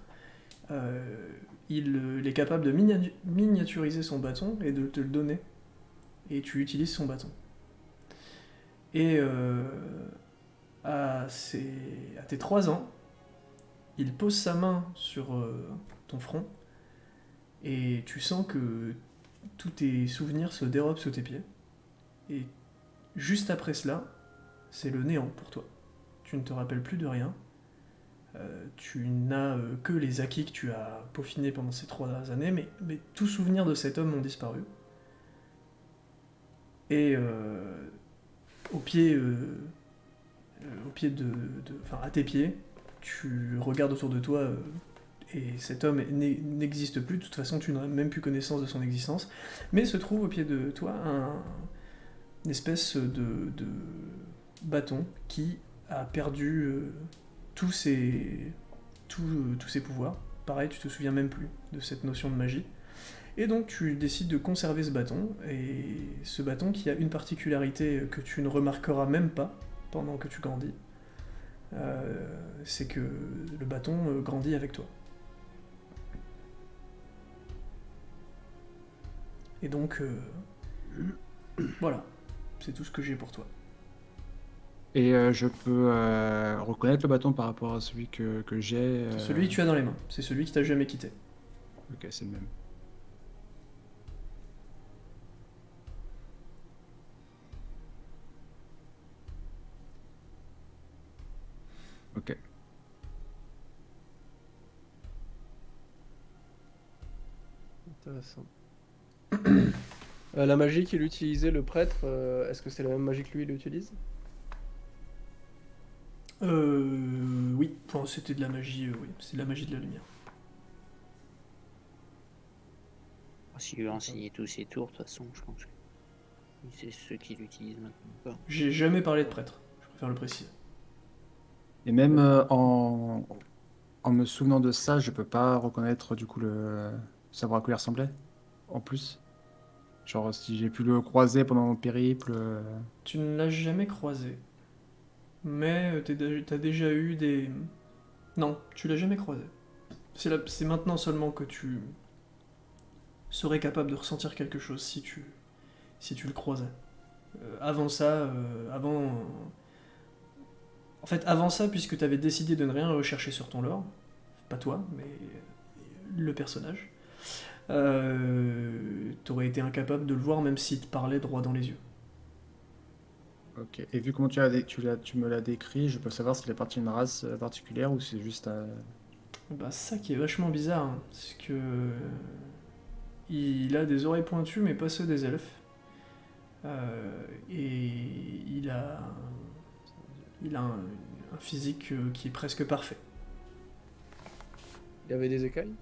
il est capable de miniaturiser son bâton et de te le donner. Et tu utilises son bâton. Et à tes 3 ans, il pose sa main sur ton front et tu sens que tous tes souvenirs se dérobent sous tes pieds. Et juste après cela, c'est le néant pour toi. Tu ne te rappelles plus de rien. Tu n'as que les acquis que tu as peaufinés pendant ces 3 dernières années, mais tout souvenir de cet homme ont disparu. Et au pied, enfin à tes pieds, tu regardes autour de toi et cet homme n'existe plus. De toute façon, tu n'auras même plus connaissance de son existence. Mais se trouve au pied de toi une espèce de bâton qui a perdu tous ses pouvoirs. Pareil, tu te souviens même plus de cette notion de magie. Et donc tu décides de conserver ce bâton, et ce bâton qui a une particularité que tu ne remarqueras même pas pendant que tu grandis, c'est que le bâton grandit avec toi. Et donc, voilà, c'est tout ce que j'ai pour toi. Et je peux reconnaître le bâton par rapport à celui que j'ai. C'est celui que tu as dans les mains, c'est celui qui t'a jamais quitté. Ok, c'est le même. Ok. Intéressant. La magie qu'il utilisait, le prêtre, est-ce que c'est la même magie que lui il utilise? Oui, enfin, c'était de la magie, oui, c'est de la magie de la lumière. Si veut enseigner tous ses tours, de toute façon, je pense que c'est ceux qui l'utilisent maintenant. J'ai jamais parlé de prêtre, je préfère le préciser. Et même en me souvenant de ça, je peux pas reconnaître du coup savoir à quoi il ressemblait. En plus. Genre si j'ai pu le croiser pendant mon périple. Tu ne l'as jamais croisé, mais t'as déjà eu des... Non, tu l'as jamais croisé. C'est maintenant seulement que tu serais capable de ressentir quelque chose si tu le croisais. Avant ça, En fait, avant ça, puisque tu avais décidé de ne rien rechercher sur ton lore, pas toi, mais le personnage, t'aurais été incapable de le voir même s'il te parlait droit dans les yeux. Ok. Et vu comment tu me l'as décrit, je peux savoir s'il est parti d'une race particulière ou c'est juste Bah, ça qui est vachement bizarre, hein, c'est que il a des oreilles pointues, mais pas ceux des elfes. Et il a un physique qui est presque parfait. Il avait des écailles?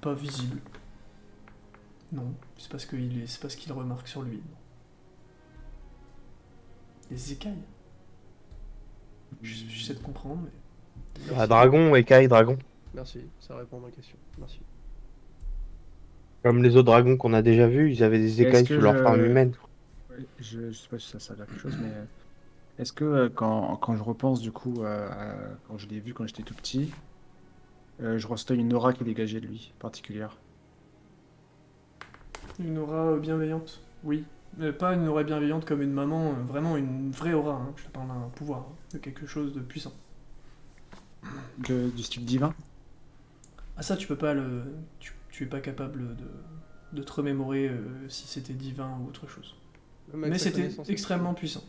Pas visible. Non, c'est parce qu'il remarque sur lui. Non. Les écailles. J'essaie de comprendre, mais... Ah, dragon, écaille, dragon. Merci, ça répond à ma question. Merci. Comme les autres dragons qu'on a déjà vus, ils avaient des Est-ce écailles que sur leur forme humaine. je sais pas si ça sert à quelque chose, mais est-ce que quand je repense du coup quand je l'ai vu quand j'étais tout petit, je ressentais une aura qui dégageait de lui, particulière. Une aura bienveillante, oui. Mais pas une aura bienveillante comme une maman, vraiment une vraie aura. Hein. Je te parle d'un pouvoir, hein, de quelque chose de puissant. Du style divin? Ah ça, tu peux pas le... Tu es pas capable de te remémorer si c'était divin ou autre chose. Même avec Mais sa c'était connaissance extrêmement puissant.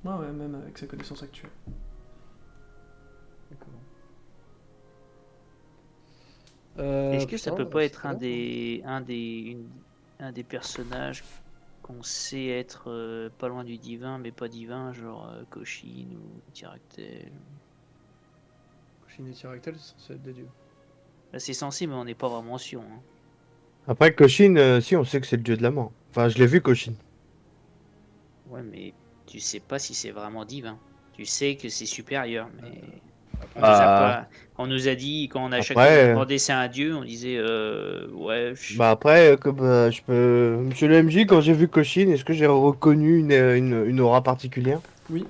Ouais, même avec sa connaissance actuelle. D'accord. Est-ce que ça putain, peut pas c'est être un des personnages qu'on sait être pas loin du divin, mais pas divin, genre Koshin ou Tyractel? Koshin et Tyractel, c'est censé être des dieux. Là, c'est censé, mais on n'est pas vraiment sûr. Hein. Après, Koshin, si, on sait que c'est le dieu de la mort. Enfin, je l'ai vu, Koshin. Ouais, mais tu sais pas si c'est vraiment divin. Tu sais que c'est supérieur, mais on nous a dit, quand on a chaque fois demandé c'est un dieu, on disait ouais. Bah après, comme Monsieur le MJ, quand j'ai vu Koshin, est-ce que j'ai reconnu une aura particulière? Oui.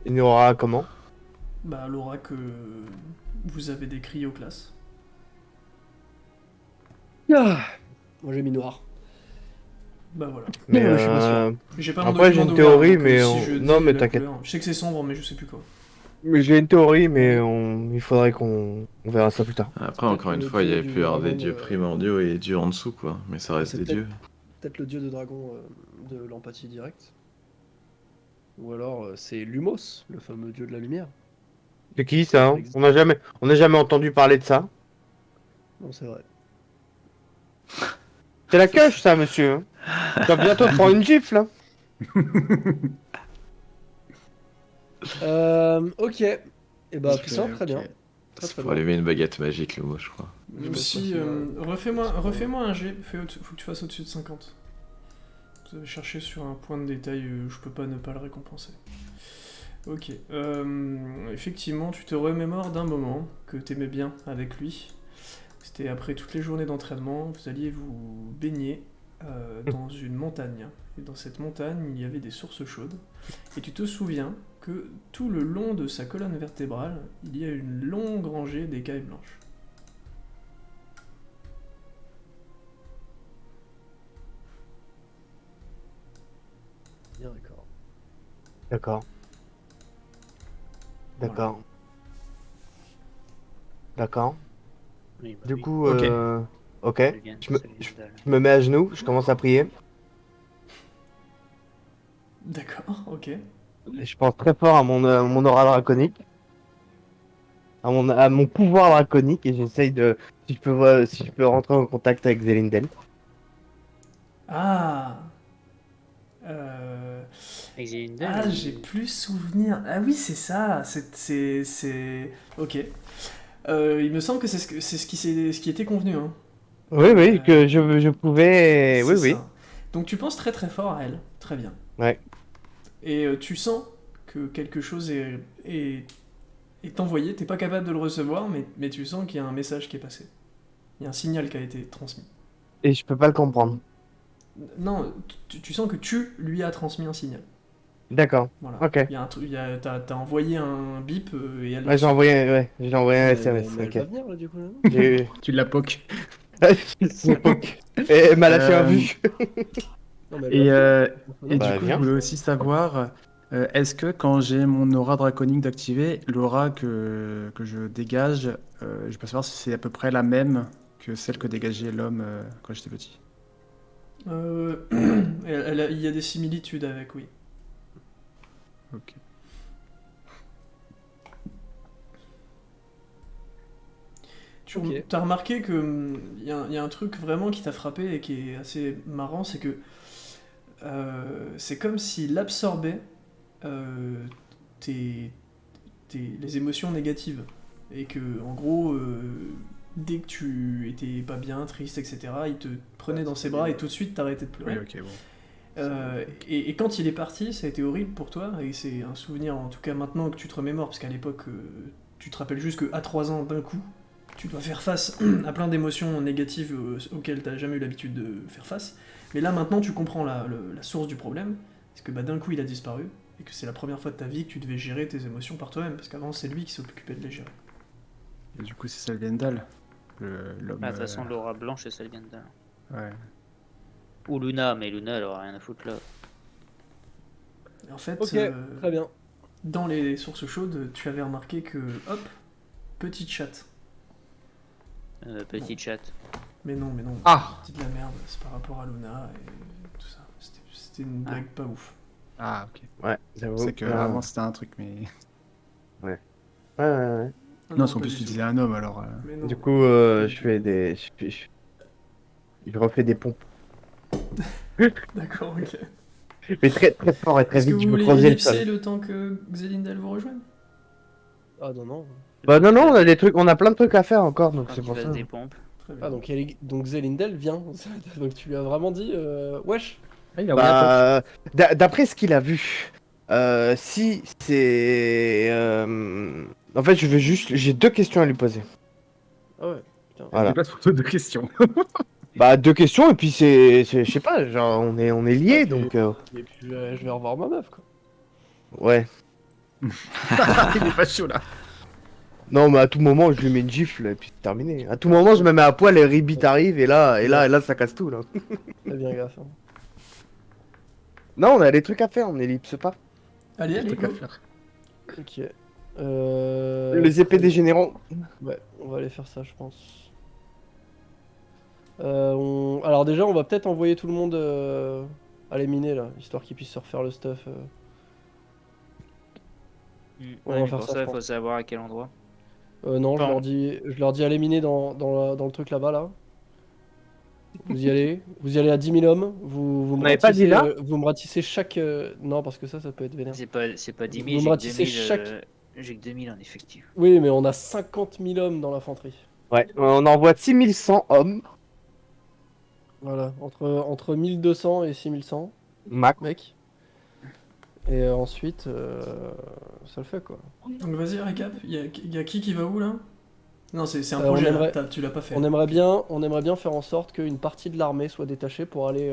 Une aura comment? Bah, l'aura que vous avez décrit aux classes. Ah, moi j'ai mis noir. Bah voilà. Mais je suis pas sûr. J'ai pas mon après, j'ai document une d'ouvert, théorie, donc, mais si je non, dis mais la t'inquiète. couleur- Je sais que c'est sombre, mais je sais plus quoi. Mais j'ai une théorie, mais il faudrait on verra ça plus tard. Après, peut-être encore une le fois, il y dieu avait du pu y avoir des dragon, dieux primordiaux et dieux en dessous, quoi. Mais ça reste c'est des peut-être- dieux. Peut-être le dieu de dragon de l'empathie directe. Ou alors c'est Lumos, le fameux dieu de la lumière. C'est qui ça, hein? existe. On n'a jamais entendu parler de ça. Non, c'est vrai. C'est la queue, ça, monsieur. Hein. Tu vas bientôt te prendre une gifle, hein. Ok. Et bah, Ok, puissant, très bien. ok. Très C'est très pour bien. allumer une baguette magique, le mot, je crois. Je me Si, suis, refais-moi un jet, faut que tu fasses au-dessus de 50. Vous avez cherché sur un point de détail, je peux pas ne pas le récompenser. Ok, effectivement, tu te remémores d'un moment que t'aimais bien avec lui. C'était après toutes les journées d'entraînement, vous alliez vous baigner dans une montagne. Et dans cette montagne, il y avait des sources chaudes. Et tu te souviens que tout le long de sa colonne vertébrale, il y a une longue rangée d'écailles blanches. Bien d'accord. D'accord. D'accord. D'accord. Oui, bah Du oui. coup, Ok. ok. Sylviane, Je me, Sylviane. je me mets à genoux, je commence à prier. D'accord, ok. Et je pense très fort à mon aura draconique. À mon pouvoir draconique et j'essaye de. Si je peux rentrer en contact avec Zelindel. Ah euh... Avec Zelindel, Ah, ou- j'ai plus souvenir. Ah oui, c'est ça. Ok. Il me semble que c'est ce qui était convenu. Hein. Oui, oui, Euh, que je pouvais. Oui, c'est oui. ça. Donc tu penses très très fort à elle. Très bien. Ouais. Et tu sens que quelque chose est envoyé. T'es pas capable de le recevoir, mais tu sens qu'il y a un message qui est passé. Il y a un signal qui a été transmis. Et je peux pas le comprendre. Non, tu sens que tu lui as transmis un signal. D'accord. Voilà. Ok. Il y a un truc, t'as envoyé un bip et elle. Ouais, j'ai envoyé un SMS. Mais elle Ok. va venir là du coup là, non J'ai eu. Tu l'as poke. Et elle m'a lâché un vu. Non, mais elle va venir. Et Bah, du coup, je viens. voulais aussi savoir, est-ce que quand j'ai mon aura draconique d'activer, l'aura que je dégage, je peux savoir si c'est à peu près la même que celle que dégageait l'homme quand j'étais petit. Il y a des similitudes avec, oui. Ok. Tu Ok. as remarqué que il y a un truc vraiment qui t'a frappé et qui est assez marrant, c'est que c'est comme s'il absorbait euh, les émotions négatives. Et que, en gros, dès que tu étais pas bien, triste, etc., il te prenait dans ses bras et tout de suite t'arrêtais de pleurer. Oui, ok, bon. Et quand il est parti, ça a été horrible pour toi, et c'est un souvenir, en tout cas maintenant que tu te remémores, parce qu'à l'époque, tu te rappelles juste qu'à 3 ans, d'un coup, tu dois faire face à plein d'émotions négatives auxquelles tu n'as jamais eu l'habitude de faire face. Mais là, maintenant, tu comprends la source du problème, c'est que bah, d'un coup, il a disparu, et que c'est la première fois de ta vie que tu devais gérer tes émotions par toi-même, parce qu'avant, c'est lui qui s'occupait de les gérer. Et du coup, c'est Salvendal, l'homme. Ah, de toute façon, l'aura blanche, c'est Sylviane. Ouais. Ou Luna, mais Luna, elle aura rien à foutre là. Et en fait, Ok, très bien. dans les sources chaudes, tu avais remarqué que, hop, petite chatte. Petit chat. Mais non, Ah. dis de la merde, c'est par rapport à Luna et tout ça. C'était une blague pas ouf. Ah, ok. Ouais, Je j'avoue. sais que avant c'était un truc, mais. Ouais. Ah Non, si en pas plus du tu tout. disais un homme alors. Mais non. Du coup, je fais des. Je refais des pompes. D'accord, ok. Mais très très fort et très Est-ce que vite, je vous veux voulez creuser le ellipser sol. le temps que Xelindel vous rejoigne? Ah non, non. Bah non, on a plein de trucs à faire encore, donc Quand c'est tu pour fasses ça. des pompes. Très bien. Ah donc Zelindel vient. Donc tu lui as vraiment dit wesh. Ah, il a envoyé un poke. Bah, d'après ce qu'il a vu, si c'est... En fait, j'ai 2 questions à lui poser. Ah ouais. Voilà. J'ai pas trop de questions. Bah, 2 questions, et puis je sais pas, genre, on est liés, Ah, puis- donc... Et puis je vais revoir ma meuf quoi. Ouais. Il est pas chaud là. Non, mais à tout moment, je lui mets une gifle et puis c'est terminé. À tout moment, je me mets à poil et Ribbit arrive et là, ça casse tout là. Fais bien gaffe. Hein. Non, on a des trucs à faire, on ellipse pas. Allez, allez, go. Ok. Les épées très des bien. généraux. Ouais, on va aller faire ça, je pense. Alors déjà, on va peut-être envoyer tout le monde à les miner là, histoire qu'ils puissent se refaire le stuff. On va Ouais, mais faire pour ça, ça, je il faut pense. savoir à quel endroit. Non, Pardon. je leur dis à les miner dans le truc là-bas là. Vous y allez à 10 000 hommes. Vous On me n'avait pas dit là vous me ratissez chaque. Non, parce que ça peut être vénère. C'est pas 10 000, Vous j'ai me que ratissez 2000, chaque. j'ai que 2000 en effectif. Oui, mais on a 50 000 hommes dans l'infanterie. Ouais, on envoie 6100 hommes, Voilà, entre 1200 et 6100, max. mec. Et ensuite, ça le fait quoi. Donc vas-y, récap. Il y a qui va où là? Non, c'est un On projet aimerait- là. Tu l'as pas fait. On aimerait bien faire en sorte qu'une partie de l'armée soit détachée pour aller,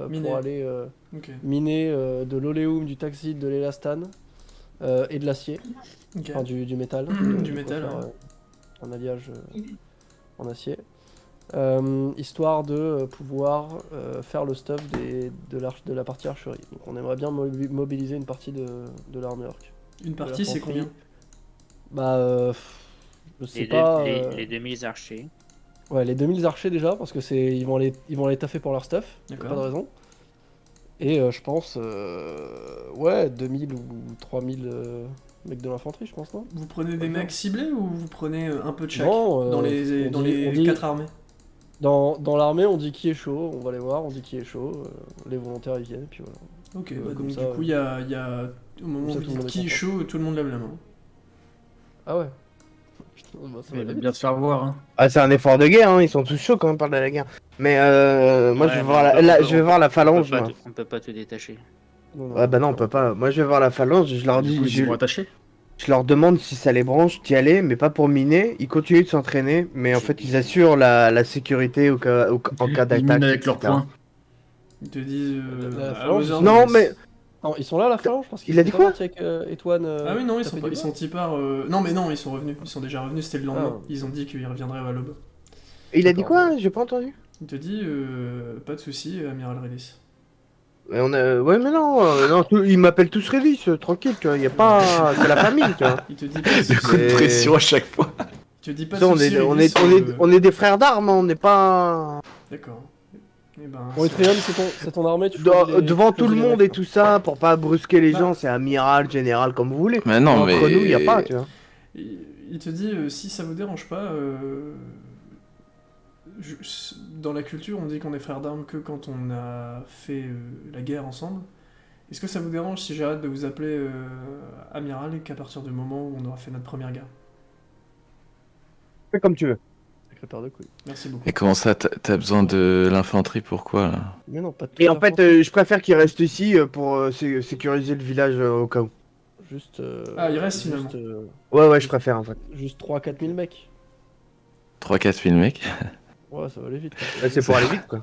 Miner. Ok. miner de l'oléum, du taxide, de l'élastan et de l'acier, Ok. enfin du métal. Du de quoi métal, faire, ouais. un alliage en acier. Histoire de pouvoir faire le stuff de la partie archerie. Donc on aimerait bien mobiliser une partie de l'armée orque. Une partie, c'est l'infanterie. combien? Bah, je sais Les, pas. les 2000 archers. Ouais, les 2000 archers déjà, parce que ils vont aller taffer pour leur stuff. Y a D'accord. pas de raison. Et je pense, ouais, 2000 ou 3000 mecs de l'infanterie, je pense, non? Vous prenez des D'accord. mecs ciblés ou vous prenez un peu de chaque Non, dans les, on dit- 4 armées? Dans l'armée, on dit qui est chaud, on va les voir, on dit qui est chaud, les volontaires ils viennent, et puis voilà. Ok, bah comme donc ça, du coup, il y a, au moment où ça, vous tout le monde dites est qui est content. chaud, tout le monde lève la main. Ah ouais. Putain, bah, ça va Il aller va vite. bien te faire voir. Hein. Ah, c'est un effort de guerre, hein. Ils sont tous chauds quand même par la guerre. Mais moi, je vais voir je vais voir la phalange. Moi. On peut pas te détacher. Non, Ouais, bah non, on clairement peut pas. Moi, je vais voir la phalange. Je leur Du dis, coup, ils vont attacher. je leur demande si ça les branche d'y aller, mais pas pour miner. Ils continuent de s'entraîner, mais en fait, ils assurent la sécurité en cas Ils d'attaque. minent avec leurs etc. points. Ils te disent. La à phalange, vos ils ordres, Non, mais Non, ils sont là, la phalange, parce qu'ils Il a sont dit pas quoi partis avec Etwan. Ah oui, non, ils taper sont, du ils sont bois. tipars. Non, mais non, ils sont revenus. Ils sont déjà revenus, c'était le lendemain. Ah. Ils ont dit qu'ils reviendraient à l'aube. il a dit D'accord, quoi? J'ai pas entendu. Il te dit pas de soucis, Amiral Redis. Ouais, ouais, mais non, ils m'appellent tous Révis, tranquille, tu vois. Y a pas, c'est la famille, tu vois. Il te dit pas de Des soucis. coups de pression à chaque fois. Il te dit pas de Ça, soucis, Redis, on est des frères d'armes, hein, on n'est pas D'accord. Eh ben, Bon, c'est- Etrium, c'est ton armée, tu choisis devant tu tout le choisis les monde mecs, et tout ça pour pas brusquer les Bah. gens. C'est amiral, général, comme vous voulez. Mais non, Entre nous, y a pas, mais. tu vois. il te dit si ça vous dérange pas, dans la culture, on dit qu'on est frères d'armes que quand on a fait la guerre ensemble. Est-ce que ça vous dérange si j'arrête de vous appeler amiral et qu'à partir du moment où on aura fait notre première guerre? Fais comme tu veux. Sacré paire de couilles. Merci beaucoup. Et comment ça, t'as besoin de l'infanterie, pourquoi là? Mais non, pas de Et toute en fait, l'infanterie. je préfère qu'ils restent ici pour sécuriser le village au cas où. Juste. Ah, il reste, juste, finalement. Ouais, je préfère en fait. juste 3-4 000 mecs. 3-4 000 mecs? Ouais, ça va aller vite. quoi. Là, c'est pour aller vite, quoi.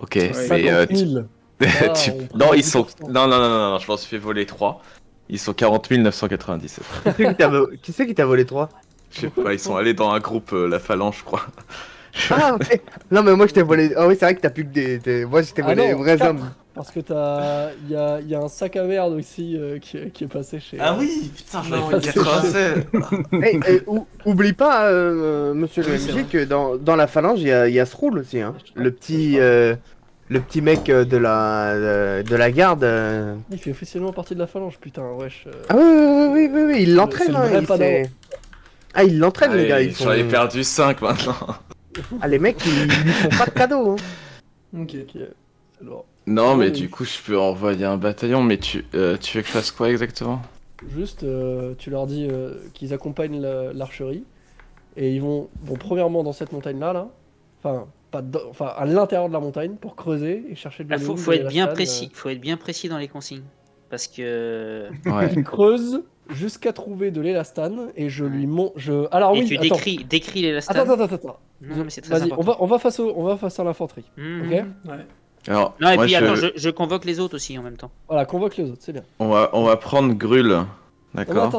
Ok, Ouais, mais 50 000. Ah, tu- on prend Non, ils sont. 10%. Non, je pense que tu fais voler 3. Ils sont 40 997. Qui c'est qui t'a volé 3? Je sais pas, ils sont allés dans un groupe, la phalange, je crois. Ah, ok. Non, mais moi, je t'ai volé. Ah oui, c'est vrai que t'as plus que des. Moi, je t'ai Ah volé les non, vrais 4. hommes. Parce que il y a un sac à merde aussi qui est passé chez. oui, putain, j'avais fait 96. Oublie pas, monsieur le Oui, c'est vrai. MJ, que dans la phalange, il y a Sroul aussi. Hein. Le petit mec de la garde. Il fait officiellement partie de la phalange, putain, wesh. Ah oui, il l'entraîne. c'est le Hein, vrai il Padawan. s'est- Ah, il l'entraîne, les gars. Ils J'en ai sont... perdu 5 maintenant. Ah, les mecs, ils lui font pas de cadeaux. Hein. Ok. Ok, c'est lourd. Non, mais Oui. du coup, je peux envoyer un bataillon, mais tu veux que je fasse quoi exactement? Juste, tu leur dis qu'ils accompagnent l'archerie. Et ils vont premièrement dans cette montagne-là, là. Enfin, enfin, à l'intérieur de la montagne, pour creuser et chercher de Là, l'olium, faut de être bien l'élastan, précis. Faut être bien précis dans les consignes. Parce que. Ouais. Il creuse jusqu'à trouver de l'élastan et je lui montre. Alors Et oui, tu attends. décris l'élastan. Attends. Non, mais c'est très Vas-y, important. on va face à l'infanterie. Mhm. Ok. Ouais. Alors, Non, et moi, puis attends, je convoque les autres aussi en même temps. Voilà, convoque les autres, c'est bien. on va prendre Grul, Non, mais d'accord?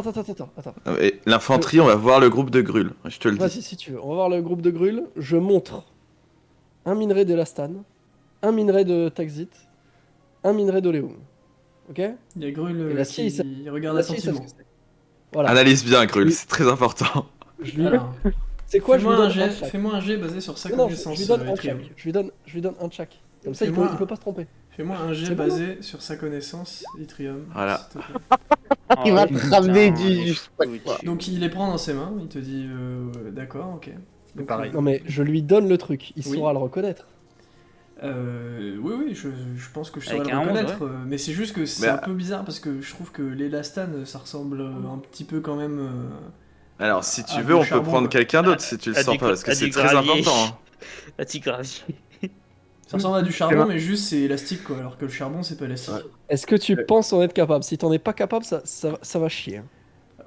attends. Et l'infanterie, on va voir le groupe de Grul, je te le dis. Vas-y, si tu veux. On va voir le groupe de Grul. Je montre un minerai d'Elastan, un minerai de Taxit, un minerai d'Oléum. Ok? Il y a Grul Et l'acier, qui regarde L'acier, il sait ce attentivement. que c'est. Voilà. Analyse bien, Grul, Oui. c'est très important. Je lui... Alors, C'est quoi, je lui fais-moi donne un chaque. fais-moi un jet basé sur sa Non, je connaissance. lui donne un Etrium. chaque. Je lui donne un chaque. Comme ça, Fais-moi- il peut pas se tromper. Fais-moi un jet C'est bon, basé sur sa connaissance, Etrium. Voilà. s'il te plaît. Il va te putain, ramener les du. foutus. Donc il les prend dans ses mains, il te dit d'accord, ok. Donc, pareil. Non, mais je lui donne le truc. Il Oui. saura le reconnaître. Oui, je pense que je saurais Avec le un 11, reconnaître, mais c'est juste que c'est Mais- un peu bizarre parce que je trouve que l'Elastan ça ressemble un petit peu quand même. Alors, si tu Ah, veux, du on charbon, peut prendre quoi. quelqu'un d'autre si tu le Ah, sens du pas, parce que ah, c'est du très gravier. important. Hein. La petite gravier. Ça ressemble à du charbon, mais juste c'est élastique quoi, alors que le charbon c'est pas élastique. Ouais. Est-ce que tu penses en être capable? Si t'en es pas capable, ça va chier. Hein.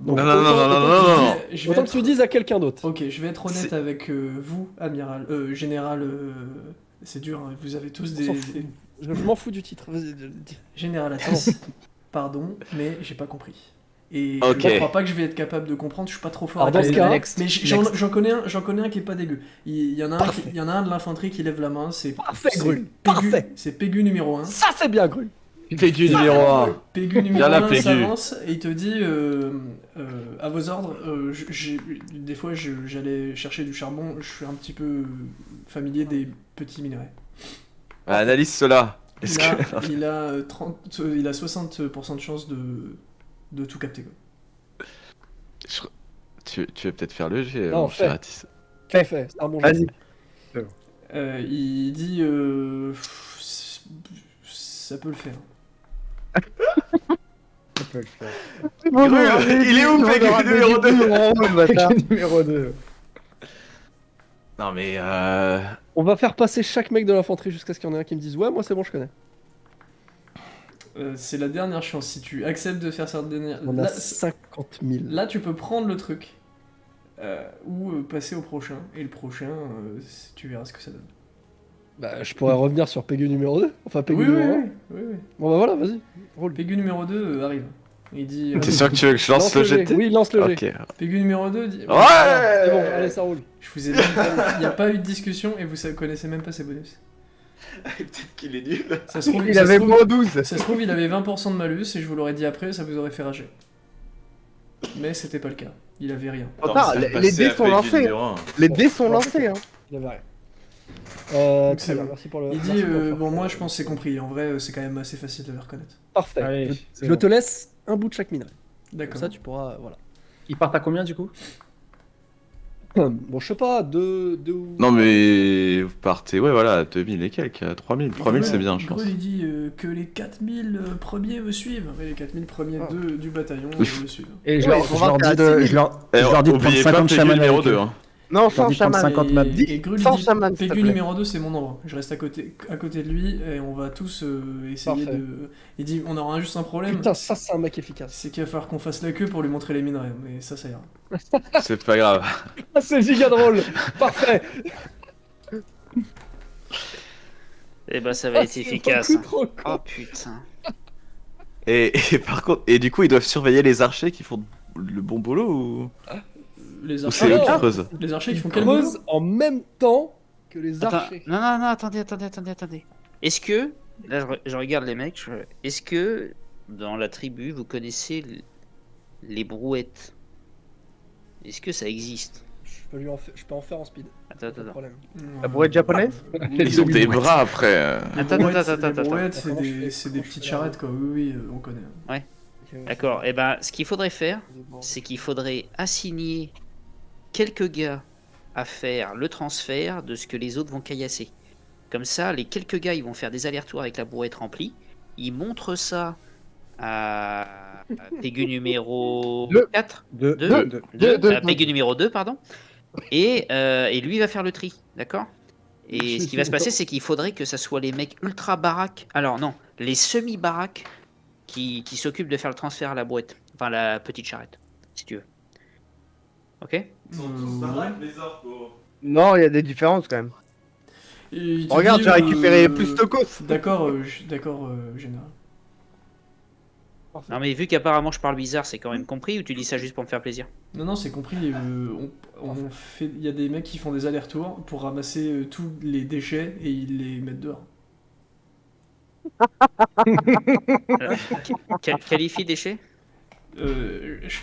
Donc, Non, non, non, non, non, non, non. Je vais Autant que tu être... dises à quelqu'un d'autre. Ok, je vais être honnête C'est- avec vous, amiral, général. C'est dur, hein, vous avez tous On s'en des. fout. Je m'en fous du titre. Vas-y, dis. Général Atis. Pardon, mais j'ai pas compris. Et Ok. je ne crois pas que je vais être capable de comprendre, je suis pas trop fort Alors, avec dans ce les- cas, Mais j'en connais un qui est pas dégueu. Il y en a un, Parfait. il y en a un de l'infanterie qui lève la main, c'est Parfait, c'est Grul, Pégu, parfait. c'est Pégu numéro 1. Ça, c'est bien, Grul. Pégu numéro 1. Pégu numéro Bien là, 1 Pégu. s'avance et il te dit à vos ordres, des fois j'allais chercher du charbon, je suis un petit peu familier des petits minerais. Bah, analyse cela. Il Est-ce a, que... il a 60% de chance de tout capter. Quoi. Tu veux peut-être faire le jet, Non, mon cher fais. Atis. Fais, c'est un bon Vas-y. jeu. Il dit ça peut le faire. Il est où, Pégu numéro 2? Numéro 2. Non mais On va faire passer chaque mec de l'infanterie jusqu'à ce qu'il y en ait un qui me dise ouais, moi c'est bon, je connais. C'est la dernière chance. Si tu acceptes de faire cette dernière. On a Là, 50 000. là, tu peux prendre le truc ou passer au prochain. Et le prochain, tu verras ce que ça donne. Bah, je pourrais revenir sur Pégu numéro 2. Enfin, Pégu Oui, oui, numéro 1. oui, oui. Bon, bah voilà, vas-y. Roule. Pégu numéro 2 arrive. Il dit. t'es sûr que tu veux que je lance le jet? Oui, lance le jet. Ok. Pégu numéro 2 dit. C'est bon, allez, ça roule. Je vous ai même pas- Il n'y a pas eu de discussion et vous connaissez même pas ses bonus. Peut-être qu'il est nul. Ça se trouve, Il ça se avait trouve- moins 12. Ça se trouve, il avait 20% de malus et je vous l'aurais dit après, ça vous aurait fait rager. Mais c'était pas le cas. Il avait rien. Attends, les dés sont lancés. Les dés sont lancés. Hein. Il y avait rien. Donc, Très c'est bien, bon. merci pour le. Il merci dit pour le faire. bon, moi je pense que c'est compris. En vrai, c'est quand même assez facile de le reconnaître. Parfait. Allez, je c'est je bon. te laisse un bout de chaque minerai. Comme D'accord. ça, tu pourras. Voilà. Ils partent à combien du coup? Bon, je sais pas, deux ou. Non mais vous partez, ouais voilà, 2000 et quelques, 3000. 3000 c'est bien, je pense. Grul, il dit que les 4000 premiers me suivent. Et les 4000 premiers Ah. du bataillon Il faut- me suivent. Et Ouais, on va faire je leur dis de prendre Oubliez pas 50 Pégu chamans numéro avec 2. eux. Hein. Non, Je leur sans dis de prendre chaman. 50 maps. Et Grul, il sans dit chaman, s'il te Pégu plaît. numéro 2, c'est mon endroit. Je reste à côté de lui et on va tous essayer Parfait. de. Il dit on aura juste un problème. Putain, ça, c'est un mec efficace. C'est qu'il va falloir qu'on fasse la queue pour lui montrer les minerais. Mais ça ira. C'est pas grave. Ah, c'est giga drôle. Parfait. Eh ben, ça va être C'est efficace. beaucoup trop con. Oh putain. Et par contre, et du coup ils doivent surveiller les archers qui font le bon boulot ou Les c'est archers, eux qui non. creusent? les archers ils Ils font quel boulot creusent en même temps que les Attends, archers. non, attendez. Est-ce que, là je regarde les mecs, est-ce que dans la tribu vous connaissez les brouettes? Est-ce que ça existe? Je peux en faire en speed. Attends, Pas de problème. La brouette japonaise? Ils ont des bras après. Les Attends, brouettes, attends. les brouettes, c'est Comment je des, fais c'est des Comment je petites fais charrettes quoi. Oui, on connaît. D'accord, et ben ce qu'il faudrait faire, c'est qu'il faudrait assigner quelques gars à faire le transfert de ce que les autres vont caillasser. Comme ça, les quelques gars, ils vont faire des allers-retours avec la brouette remplie. Ils montrent ça à Pégu numéro Deux. 4. Deux. À Pégu numéro 2, pardon. Et lui, il va faire le tri, d'accord? Et ce qui va se passer, c'est qu'il faudrait que ça soit les mecs ultra baraques. Alors non, les semi-baraques qui s'occupent de faire le transfert à la brouette. Enfin, la petite charrette, si tu veux. Ok? les orques. Non, il y a des différences quand même. Et il te Regarde, dit, j'ai récupéré plus de cos. D'accord, général. Non, mais vu qu'apparemment je parle bizarre, c'est quand même compris ou tu dis ça juste pour me faire plaisir? Non, c'est compris. Il y a des mecs qui font des allers-retours pour ramasser tous les déchets et ils les mettent dehors. Qualifie déchets?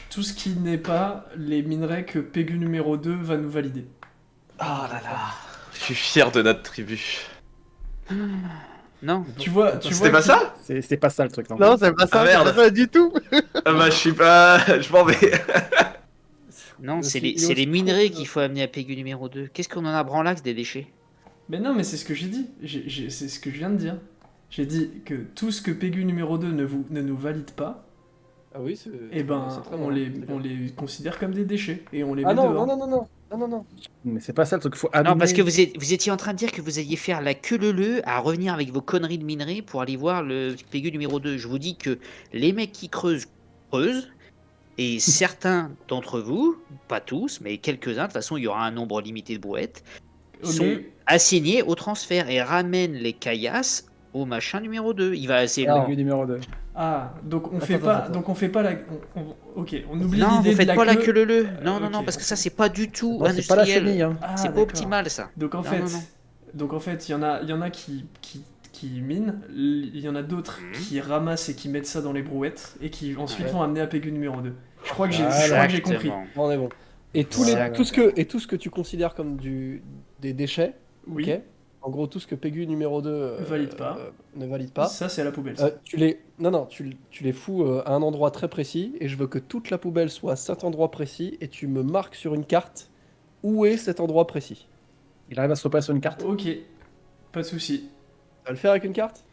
Tout ce qui n'est pas les minerais que Pégu numéro 2 va nous valider. Ah là là. Je suis fier de notre tribu. Non. Tu vois C'était pas ça? C'est pas ça le truc, non. Non, c'est pas ça, Ah, merde. c'est pas du tout. Ah bah je suis pas... Je m'en vais. Non, c'est Il les ose minerais trop, qu'il faut amener à Pégu numéro 2. Qu'est-ce qu'on en a branlax des déchets? Mais non, mais c'est ce que j'ai dit. C'est ce que je viens de dire. J'ai dit que tout ce que Pégu numéro 2 ne nous valide pas, Ah oui, c'est. eh ben, c'est très on bon. les considère comme des déchets et on les Ah met non, dehors. non, non, non, non, non, non, non. Mais c'est pas ça le truc, faut amener... Non, parce que vous étiez en train de dire que vous alliez faire la queue leu à revenir avec vos conneries de minerais pour aller voir le Pégu numéro 2. Je vous dis que les mecs qui creusent, et certains d'entre vous, pas tous, mais quelques-uns, de toute façon il y aura un nombre limité de brouettes, Oh, sont mais- assignés au transfert et ramènent les caillasses au machin numéro 2. Il va assez Alors, Pégu numéro 2. Ah, donc on Attends, fait pas, attends. donc on fait pas la, ok, on oublie Non, l'idée vous de faites la pas la queue. queue leu. Non, non, ok. non, parce que ça c'est pas du tout Non, c'est pas la industriel. chenille, hein. Ah, C'est pas d'accord. optimal ça. Donc en Non, fait, non, non. il y en a qui minent, il y en a d'autres qui ramassent et qui mettent ça dans les brouettes et qui ensuite Ouais. vont amener à Pégu numéro 2. Je crois que Voilà. j'ai compris. Exactement. On est bon. Et tout ce que tu considères comme des déchets, Oui. ok. En gros, tout ce que Pégu numéro 2 Valide pas. ne valide pas. Ça c'est à la poubelle. Tu les fous à un endroit très précis et je veux que toute la poubelle soit à cet endroit précis et tu me marques sur une carte où est cet endroit précis. Il arrive à se repérer sur une carte. Ok, pas de souci. Tu vas le faire avec une carte?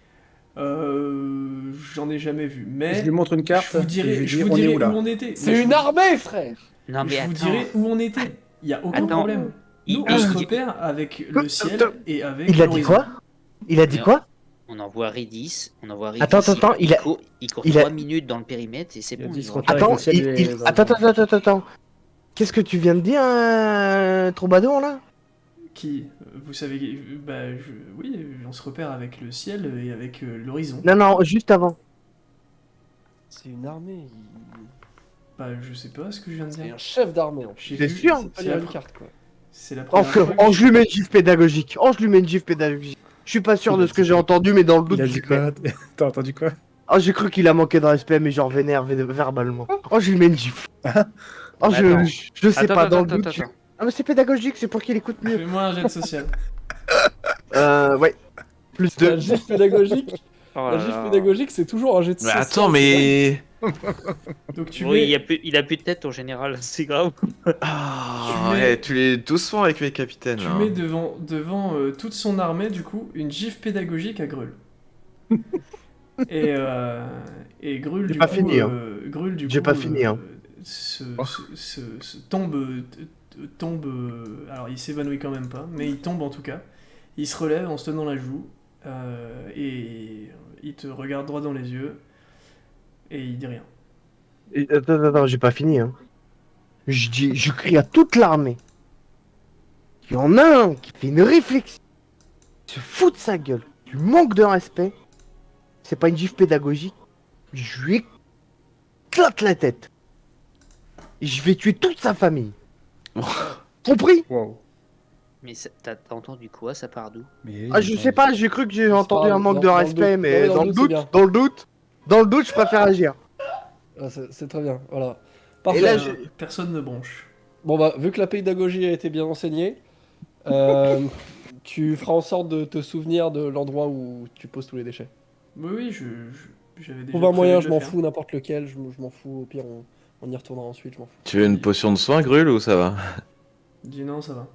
J'en ai jamais vu, mais Je lui montre une carte. je vous dirai, et je je lui vous dis, on est dirai où là où on était. C'est une armée, frère! Non mais Je vous attends. dirai où on était. Il y a aucun Attends. problème. Il- Nous, on se il- repère avec le ciel et avec Il a dit l'horizon. quoi? Il a dit Non. quoi? On envoie Redis, Attends, il court, il court il a- 3 minutes dans le périmètre et c'est Il a bon. dit il se aura- repérer. Attends, avec le ciel et les oiseaux. attends. Qu'est-ce que tu viens de dire, Troubadour, là? Qui, vous savez, oui, on se repère avec le ciel et avec l'horizon. Non, juste avant. C'est une armée. Bah, je sais pas ce que je viens de C'est dire. un chef d'armée. En J'ai C'est vu- sûr. C'est pas c'est lire la une pre- carte, quoi. C'est la Oh, première fois que je lui mets une gif pédagogique. Je suis pas sûr de ce que j'ai entendu, mais dans le doute. Il a je dit lui mets. quoi? T'as entendu quoi? Oh, j'ai cru qu'il a manqué de respect, mais genre vénère verbalement. Oh, je lui mets une gifle. Oh, Mais attends. je sais pas, dans le doute. attends. Ah, mais c'est pédagogique, c'est pour qu'il écoute mieux. Fais-moi un jet de social. Ouais. Plus La 2. gif pédagogique, Oh la là gif là. pédagogique, c'est toujours un jet de Mais social, attends, c'est mais... Donc tu Oui, mets, il a plus de tête en général, c'est grave. Ah, Tu mets- ouais, tu les doucement avec mes capitaines. tu là. mets devant toute son armée, du coup, une gif pédagogique à Grul. Et Grul, J'ai du pas coup, fini, hein. Grul, du J'ai coup, pas fini, hein. tombe, alors il s'évanouit quand même pas, mais il tombe en tout cas. Il se relève en se tenant la joue et il te regarde droit dans les yeux et il dit rien. Attends, j'ai pas fini, hein. Je crie à toute l'armée. Il y en a un qui fait une réflexion. Il se fout de sa gueule. Du manque de respect. C'est pas une gifle pédagogique. Je lui éclate la tête. Et je vais tuer toute sa famille. Compris? Wow. Mais t'as entendu quoi, ça part d'où? Mais Ah, je sais pas, j'ai cru que j'ai pas entendu grave, un manque de dans le respect, doute. mais Non, dans le doute, c'est bien. dans le doute, je préfère agir. Ah, c'est très bien, voilà. Et Parfait. là, Personne ne bronche. Bon bah, vu que la pédagogie a été bien enseignée, tu feras en sorte de te souvenir de l'endroit où tu poses tous les déchets. Oui, j'avais déjà Trouve un prévu moyen, de je le m'en faire. fous, n'importe lequel, je m'en fous, au pire on y retournera ensuite, je m'en fous. Tu veux une potion de soin, Grul, ou ça va? Dis non, ça va.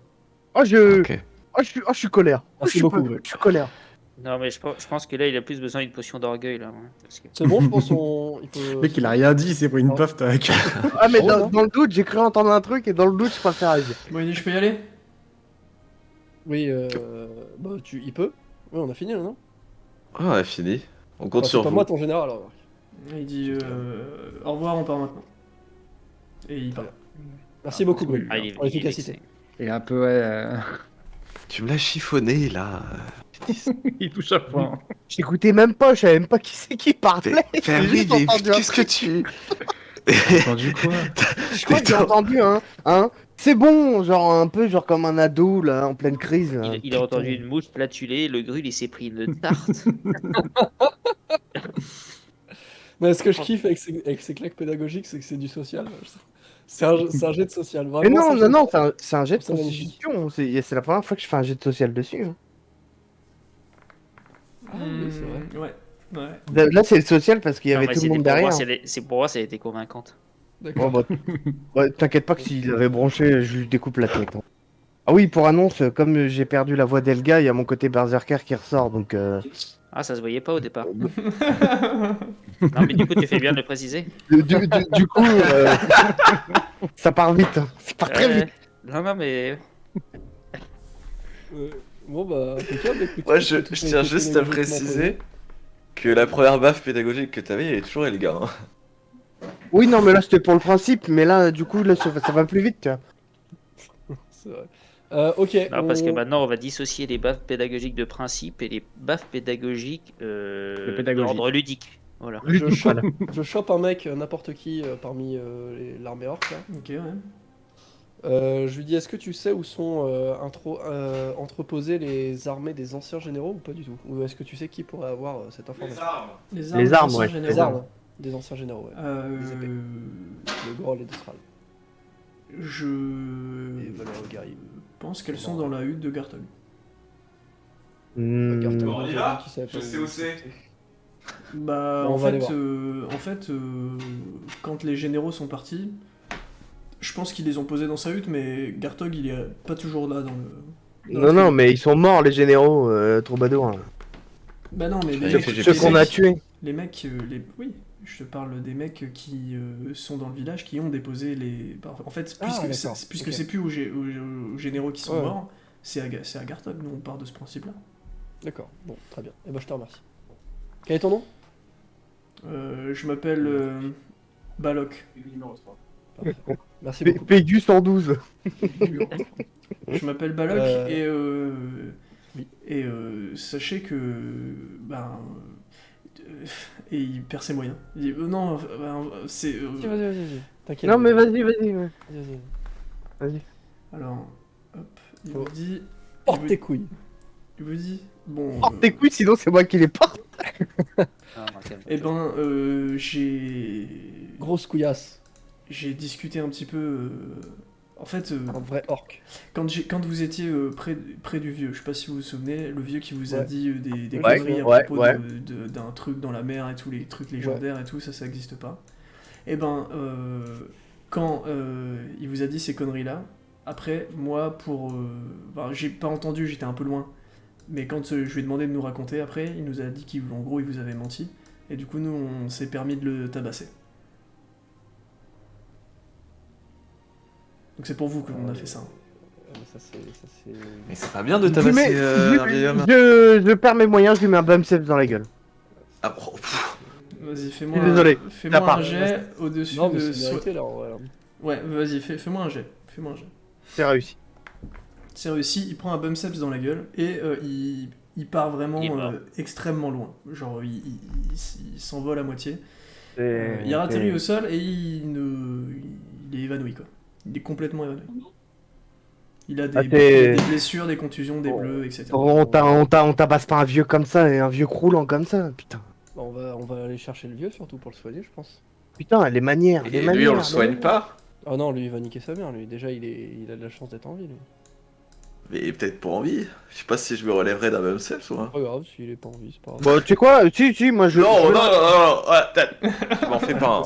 oh, Ok. je suis colère. Merci beaucoup. Je suis colère. Non, mais je pense que là, il a plus besoin d'une potion d'orgueil, là. Ouais, parce que... C'est bon, je pense il peut... Le mec, il a rien dit, c'est pris une puff avec. Ah, mais Oh, non. dans le doute, j'ai cru entendre un truc, et dans le doute, je préfère agir. Bon, il dit, je peux y aller? Oui, bah il peut. Oui, on a fini là, non? Ah, on a fini. On compte Enfin, sur c'est pas vous. moi ton général, alors. Il dit au revoir, on part maintenant. Et il part. Merci beaucoup, Grul, Ah, il est, pour il est l'efficacité. vexé. Et un peu, ouais. Tu me l'as chiffonné là. Il touche à point. J'écoutais même pas, je savais même pas qui c'est qui parlait. Mais J'ai oui, juste mais entendu un qu'est-ce que tu. T'as entendu quoi? Je crois que j'ai entendu c'est bon, genre un peu genre comme un ado là, en pleine crise. Là. Il a entendu une mouche platuler, le grul il s'est pris une tarte. Mais ce que je kiffe avec ces claques pédagogiques, c'est que c'est du social. C'est un jet de social. Mais Vraiment, non, ça, non, non, c'est un jet de c'est magnifique. constitution. C'est la première fois que je fais un jet de social dessus. hein. Ah oui, c'est vrai. Ouais. Là, c'est le social parce qu'il y Non, avait mais tout le c'était monde pour derrière. voir si c'est pour voir si elle était convaincante. D'accord. Bon, bah, t'inquiète pas que s'il avait branché, je lui découpe la tête. hein. Ah oui, pour annonce, comme j'ai perdu la voix d'Elga, il y a mon côté berserker qui ressort, donc... Ah, ça se voyait pas au départ. Non, mais du coup, tu fais bien de le préciser. Du coup, ça part vite. hein. Ça part très vite. Non, non, mais. Bon bah, impeccable, écoute. Moi, je Tout tiens est juste à pédagogiquement préciser que la première baffe pédagogique que t'avais, elle est toujours Elga. Hein. Oui, non, mais là, c'était pour le principe, mais là, du coup, là, ça va plus vite, tu vois. posé. C'est vrai. Ok. Non, parce que maintenant, on va dissocier les baffes pédagogiques de principe et les baffes pédagogiques pédagogie. d'ordre ludique. Voilà. Je chope un mec, n'importe qui, parmi l'armée orque là. Ok, ouais. Je lui dis, est-ce que tu sais où sont entreposées les armées des anciens généraux ou pas du tout? Ou est-ce que tu sais qui pourrait avoir cette information? Les Les des armes, anciens ouais. généraux. Les armes des anciens généraux, ouais. Les épées. Euh, Le Groll et Destral. je Et Valor Gary. pense qu'elles sont dans la hutte de Gartog. Hmm. Gartog, on y j'ai va dit qu'il savait pas Je sais où c'est. Bah, On en va aller fait, voir. quand les généraux sont partis, je pense qu'ils les ont posés dans sa hutte, mais Gartog, il est pas toujours là dans le. dans la Non, non, tribu. mais ils sont morts, les généraux, troubadours. hein. Bah non, mais Ceux- les, ceux Ceux les qu'on a mecs- tués. Les mecs, oui, je te parle des mecs qui sont dans le village, qui ont déposé les. En fait, Ah, puisque d'accord, puisque ok. c'est plus aux généraux qui sont Ouais. morts, c'est à Gartog, nous on part de ce principe-là. D'accord, bon, très bien. Et ben je te remercie. Quel est ton nom? Je m'appelle Balok. Parfait. Merci beaucoup. Pégus 112. Je m'appelle Balok oui. et sachez que ben et il perd ses moyens. Il dit non, c'est Vas-y. T'inquiète. Non, mais vas-y, vas-y. ouais. Vas-y. Vas-y. alors hop, il Faut- vous dit Porte tes couilles. il vous dit bon Porte tes couilles, sinon c'est moi qui les porte. Non, non, calme. eh ben Grosse couillasse. j'ai discuté un petit peu en fait Un vrai orc. quand vous étiez près du vieux, je sais pas si vous vous souvenez, le vieux qui vous a Ouais. dit des Ouais, conneries à ouais, propos ouais. d'un truc dans la mer et tous les trucs légendaires et tout, ça n'existe pas. Et ben, quand il vous a dit ces conneries-là, après, moi, j'ai pas entendu, j'étais un peu loin, mais quand je lui ai demandé de nous raconter après, il nous a dit qu'en gros, il vous avait menti, et du coup, nous, on s'est permis de le tabasser. Donc c'est pour vous qu'on a fait ça. Ça c'est. Mais c'est pas bien de Je tabasser mets- un vieil homme. je perds mes moyens, je lui mets un bumceps dans la gueule. Ah, oh, pff. Vas-y, Je suis désolé. fais-moi Ça part. un jet au-dessus Non, mais de... c'est mérité là en vrai. Ouais, vas-y, fais-moi un jet. Fais-moi un jet. C'est réussi. C'est réussi, il prend un bumceps dans la gueule et il part vraiment Il est mort. extrêmement loin. Genre, il s'envole à moitié. C'est- Il atterrit c'est- au sol et il est évanoui, quoi. Il est complètement évanoui. Il a Ah, des t'es- blessures, des contusions, des bleus, etc. On tabasse pas un vieux comme ça, et un vieux croulant comme ça, putain. On va aller chercher le vieux surtout pour le soigner, je pense. Putain, les manières, Et les lui, manières. on le soigne pas. Ah non, lui il va niquer sa mère, lui. Déjà il a de la chance d'être en vie, lui. Mais peut-être pour envie. Je sais pas si je me relèverai d'un même self ou hein. Pas grave, s'il est pas en vie, c'est pas grave. Bon, tu sais quoi? Si, moi je. Non, je- non, ouais, je m'en fais pas.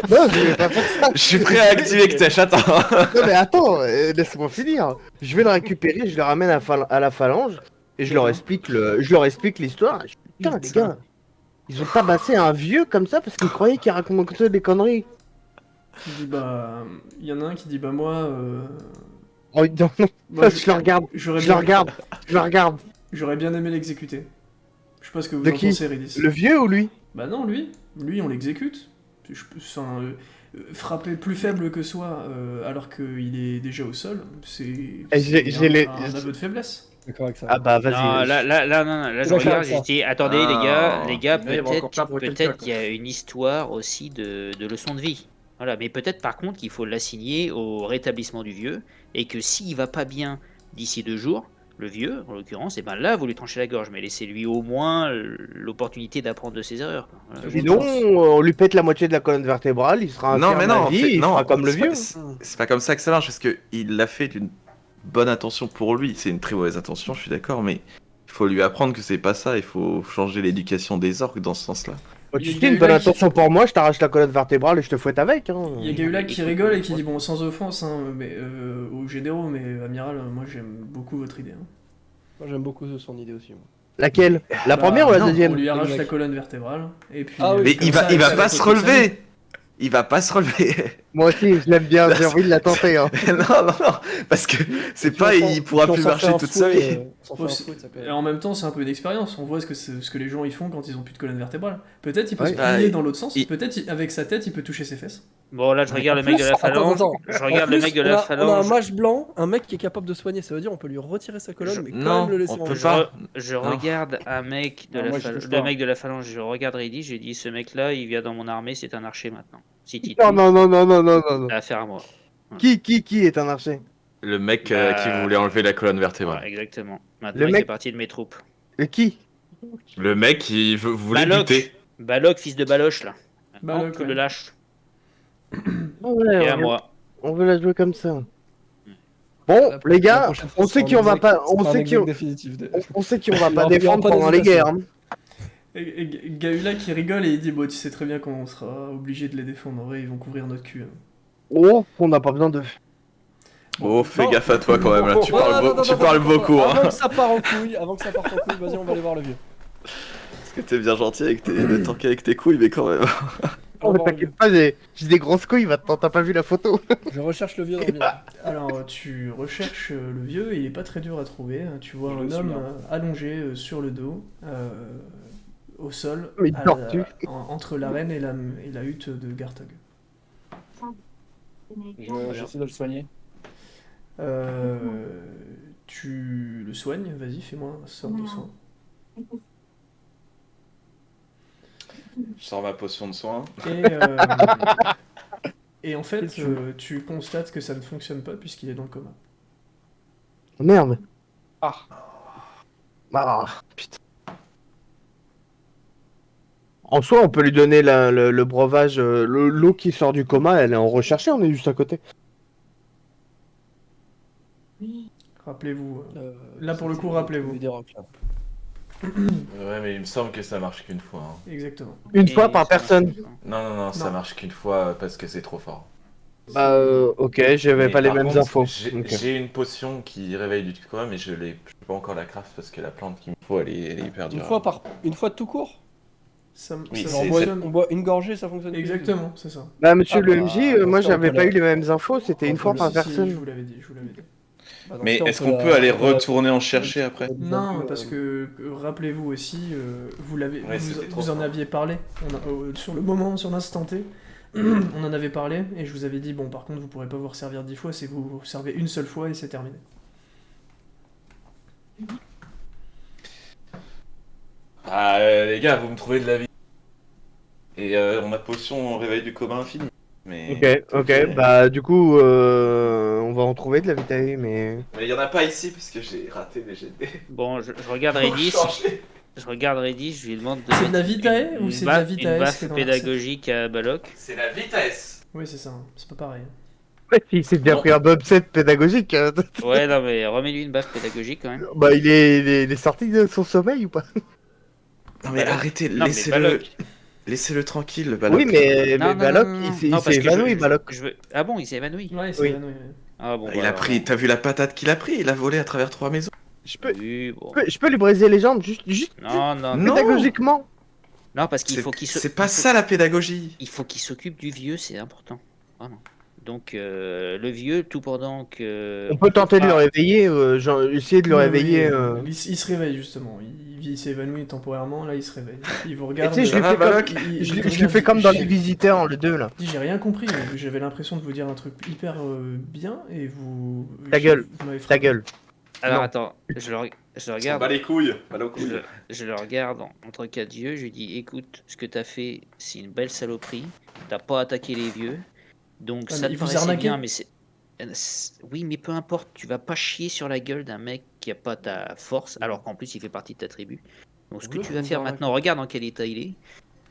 Non, je vais pas faire ça. Je suis prêt à activer que ta chatte. Non, mais attends, laisse-moi finir. Je vais le récupérer, je le ramène à la phalange, et je leur explique l'histoire. Putain, les gars, ils ont tabassé un vieux comme ça parce qu'ils croyaient qu'il racontait des conneries. Il dit, bah... Il y en a un qui dit, bah moi... Oh, non, non, moi, je le regarde, j'aurais je bien- le regarde, je le regarde. J'aurais bien aimé l'exécuter. Je sais pas ce que vous De en qui pensez, Ridis. Le vieux ou lui? Bah non, lui on l'exécute. frapper plus faible que soi alors qu'il est déjà au sol, c'est un aveu de faiblesse. D'accord avec ça. Ah bah Non, vas-y. là, je D'accord regarde, avec j'ai ça. dit, attendez, Ah. les gars, Mais il va encore perdre quelqu'un, peut-être quoi. qu'il y a une histoire aussi de leçon de vie. Voilà, mais peut-être par contre qu'il faut l'assigner au rétablissement du vieux, et que s'il va pas bien d'ici 2 jours, le vieux, en l'occurrence, et ben là, vous lui tranchez la gorge, mais laissez-lui au moins l'opportunité d'apprendre de ses erreurs, quoi. Voilà. Sinon, on lui pète la moitié de la colonne vertébrale, il sera Non, infirme mais non, à en vie, fait, il non, fera comme le c'est pas- vieux. c'est pas comme ça que ça marche, parce que il l'a fait d'une bonne intention pour lui. C'est une très mauvaise intention, je suis d'accord, mais il faut lui apprendre que c'est pas ça. Il faut changer l'éducation des orques dans ce sens-là. Oh, Il tu y a sais, une Gaëla bonne qui- intention pour moi, je t'arrache la colonne vertébrale et je te fouette avec. Hein. Il y a Gaula qui rigole et qui dit bon sans offense mais aux généraux mais amiral moi j'aime beaucoup votre idée. Hein. Moi j'aime beaucoup son idée aussi. Moi. Laquelle? La Bah, première ou la non, deuxième? On lui arrache Exact. la colonne vertébrale et puis. Ah oui, Mais comme il ça, va ça pas se toute sa vie. relever. Il va pas se relever. Moi aussi, je l'aime bien, j'ai envie de la tenter. Hein. non, parce que c'est Si pas, on s'en- il pourra si on plus s'en marcher fait un toute sa fouet, vie. on s'en fait un fouet, ça peut- Et en même temps, c'est un peu d'expérience. On voit ce que les gens ils font quand ils ont plus de colonne vertébrale. Peut-être il peut Ouais. se plier Ouais. dans l'autre sens. Il- Peut-être avec sa tête il peut toucher ses fesses. Bon, là, je regarde le mec de la Attends, phalange. attends. Je En regarde le plus, mec de on la a un phalange. mage blanc, un mec qui est capable de soigner. Ça veut dire on peut lui retirer sa colonne, mais quand Non, même le laisser on en peut vie. pas. Je Non. regarde un mec de Non, la moi, j'y phalange. touche Le pas. mec de la phalange, je regarde Reddy, j'ai dit ce mec-là, il vient dans mon armée, c'est un archer maintenant. Si tu Non, non, non, non, non, non, non, non. t'as affaire à moi. Qui est un archer? Le mec Bah, qui voulait enlever la colonne vertébrale. Ouais, exactement. Maintenant, Le il mec- fait partie de mes troupes. Qui? Le mec qui voulait Balok. buter. Balok, fils de Baloche, là. Maintenant, Balok, tu ouais. le lâches. Ouais, Et à moi. on veut la jouer comme ça. Bon, La- les la gars, prochaine fois, on sait ce qui sera on va un pas, exec- on ce sera sait un qui on, exec définitif. on sait qui on va Il y pas aura- il y aura défendre pas pendant les d'hésitation. guerres. Hein. Et Gaula qui rigole et il dit bon tu sais très bien qu'on sera obligé de les défendre. En vrai ils vont couvrir notre cul. Hein. Oh, on n'a pas besoin de. Oh, fais Non. gaffe à toi quand même là. Tu Non, parles, non, non, tu non, parles non, beaucoup. Avant Hein. que ça parte en couille, vas-y, on va aller voir le vieux. Parce que t'es bien gentil avec de tanker avec tes couilles, mais quand même. Oh, On va mais voir le t'inquiète pas, j'ai des grosses couilles, t'as pas vu la photo. vieux. Je recherche le vieux dans le village. Alors tu recherches le vieux et il est pas très dur à trouver. Tu vois Je un le suis, homme hein. allongé sur le dos au sol Mais tortue. entre l'arène et la hutte de Gartog. J'essaie de le soigner. Tu le soignes, vas-y, fais-moi un sort de soin. Je sors ma potion de soin. Et en fait, tu constates que ça ne fonctionne pas puisqu'il est dans le coma. Merde. Ah. Ah, putain. En soi, on peut lui donner le breuvage, l'eau qui sort du coma, elle est en recherché, on est juste à côté. Rappelez-vous. Là, pour le coup, rappelez-vous. Des rocs, là. Ouais, mais il me semble que ça marche qu'une fois. Hein. Exactement. Une Et fois par ça personne. marche pas. Non, ça Non. marche qu'une fois parce que c'est trop fort. Bah, ok, j'avais Mais pas les par mêmes contre, infos. J'ai Ok. j'ai une potion qui réveille du coma, mais je peux pas encore la craft parce que la plante qu'il me faut, elle est hyper dure. Une fois de tout court. Oui, ça c'est- On boit, fonctionne. on boit une gorgée, ça fonctionne. Exactement, c'est ça. Bah, monsieur Ah le bah, MJ, dans moi ce cas, on j'avais peut pas aller- eu les mêmes infos, c'était une fois par Si, si, je personne. vous l'avais dit, je vous l'avais dit. Mais est-ce qu'on peut aller retourner en chercher après? Non, parce que rappelez-vous aussi, Ouais, c'était trop vous en fort. aviez parlé sur le moment, sur l'instant T. On en avait parlé et je vous avais dit bon, par contre, vous pourrez pas vous resservir 10 fois, c'est que vous vous servez une seule fois et c'est terminé. Ah, les gars, vous me trouvez de la vie. Et ma potion réveille du coma infini. Mais... Ok, bah du coup, on va en trouver de la vitae, mais... Mais il y en a pas ici parce que j'ai raté des GD. Bon, je regarde Reddy. Je regarde Reddy, je lui demande de. C'est de la mettre vitae une ou c'est de la baffe- vitae Une baffe qui est dans la recette pédagogique à Balok. C'est la vitesse. Oui, c'est ça, c'est pas pareil. Ouais, il s'est bien Bon. pris un bobset pédagogique. Hein. Ouais, non, mais remets-lui une baffe pédagogique quand même. Bah il est sorti de son sommeil ou pas? Non mais Balok. arrêtez, Non, mais laissez-le Balok. laissez-le tranquille, le Balok. Oui, mais Non, non, Balok, non, non, il non. s'est Non, parce que évanoui, je- Balok. je veux- Ah bon, il s'est évanoui. Ouais, c'est Oui. évanoui, ouais. Ah bon. Il a pris, t'as vu la patate qu'il a pris? Il a volé à travers 3 maisons. Je peux, Oui, bon. je peux lui briser les jambes, juste Non, non, Non. pédagogiquement. non, parce qu'il C'est faut qu'il c'est pas ça la pédagogie. Il faut qu'il s'occupe du vieux, c'est important. Vraiment. Donc le vieux, tout pendant que... On peut tenter de le réveiller, essayer de le Oui, réveiller. il se réveille justement. Il s'évanouit temporairement, là il se réveille. Il vous Et regarde. tu sais, je l'ai Ah, fait bah, comme, ok. je il l'ai- te je l'ai regarde, fait comme dans j'ai- les visiteurs, le 2 là. J'ai rien compris, j'avais l'impression de vous dire un truc hyper bien et vous. Ta gueule, vous m'avez Ta frappé. gueule. Alors Non. attends, je le On regarde. bat les couilles, mal aux Je, couilles. je le regarde entre quatre yeux, je lui dis écoute, ce que t'as fait, c'est une belle saloperie. T'as pas attaqué les vieux. Donc Ah, ça mais te il vous paraissait arnaquait. bien, mais oui, mais peu importe, tu vas pas chier sur la gueule d'un mec qui a pas ta force, alors qu'en plus il fait partie de ta tribu. Donc ce que Oui, tu vas vous faire arnaquez. maintenant, regarde dans quel état il est.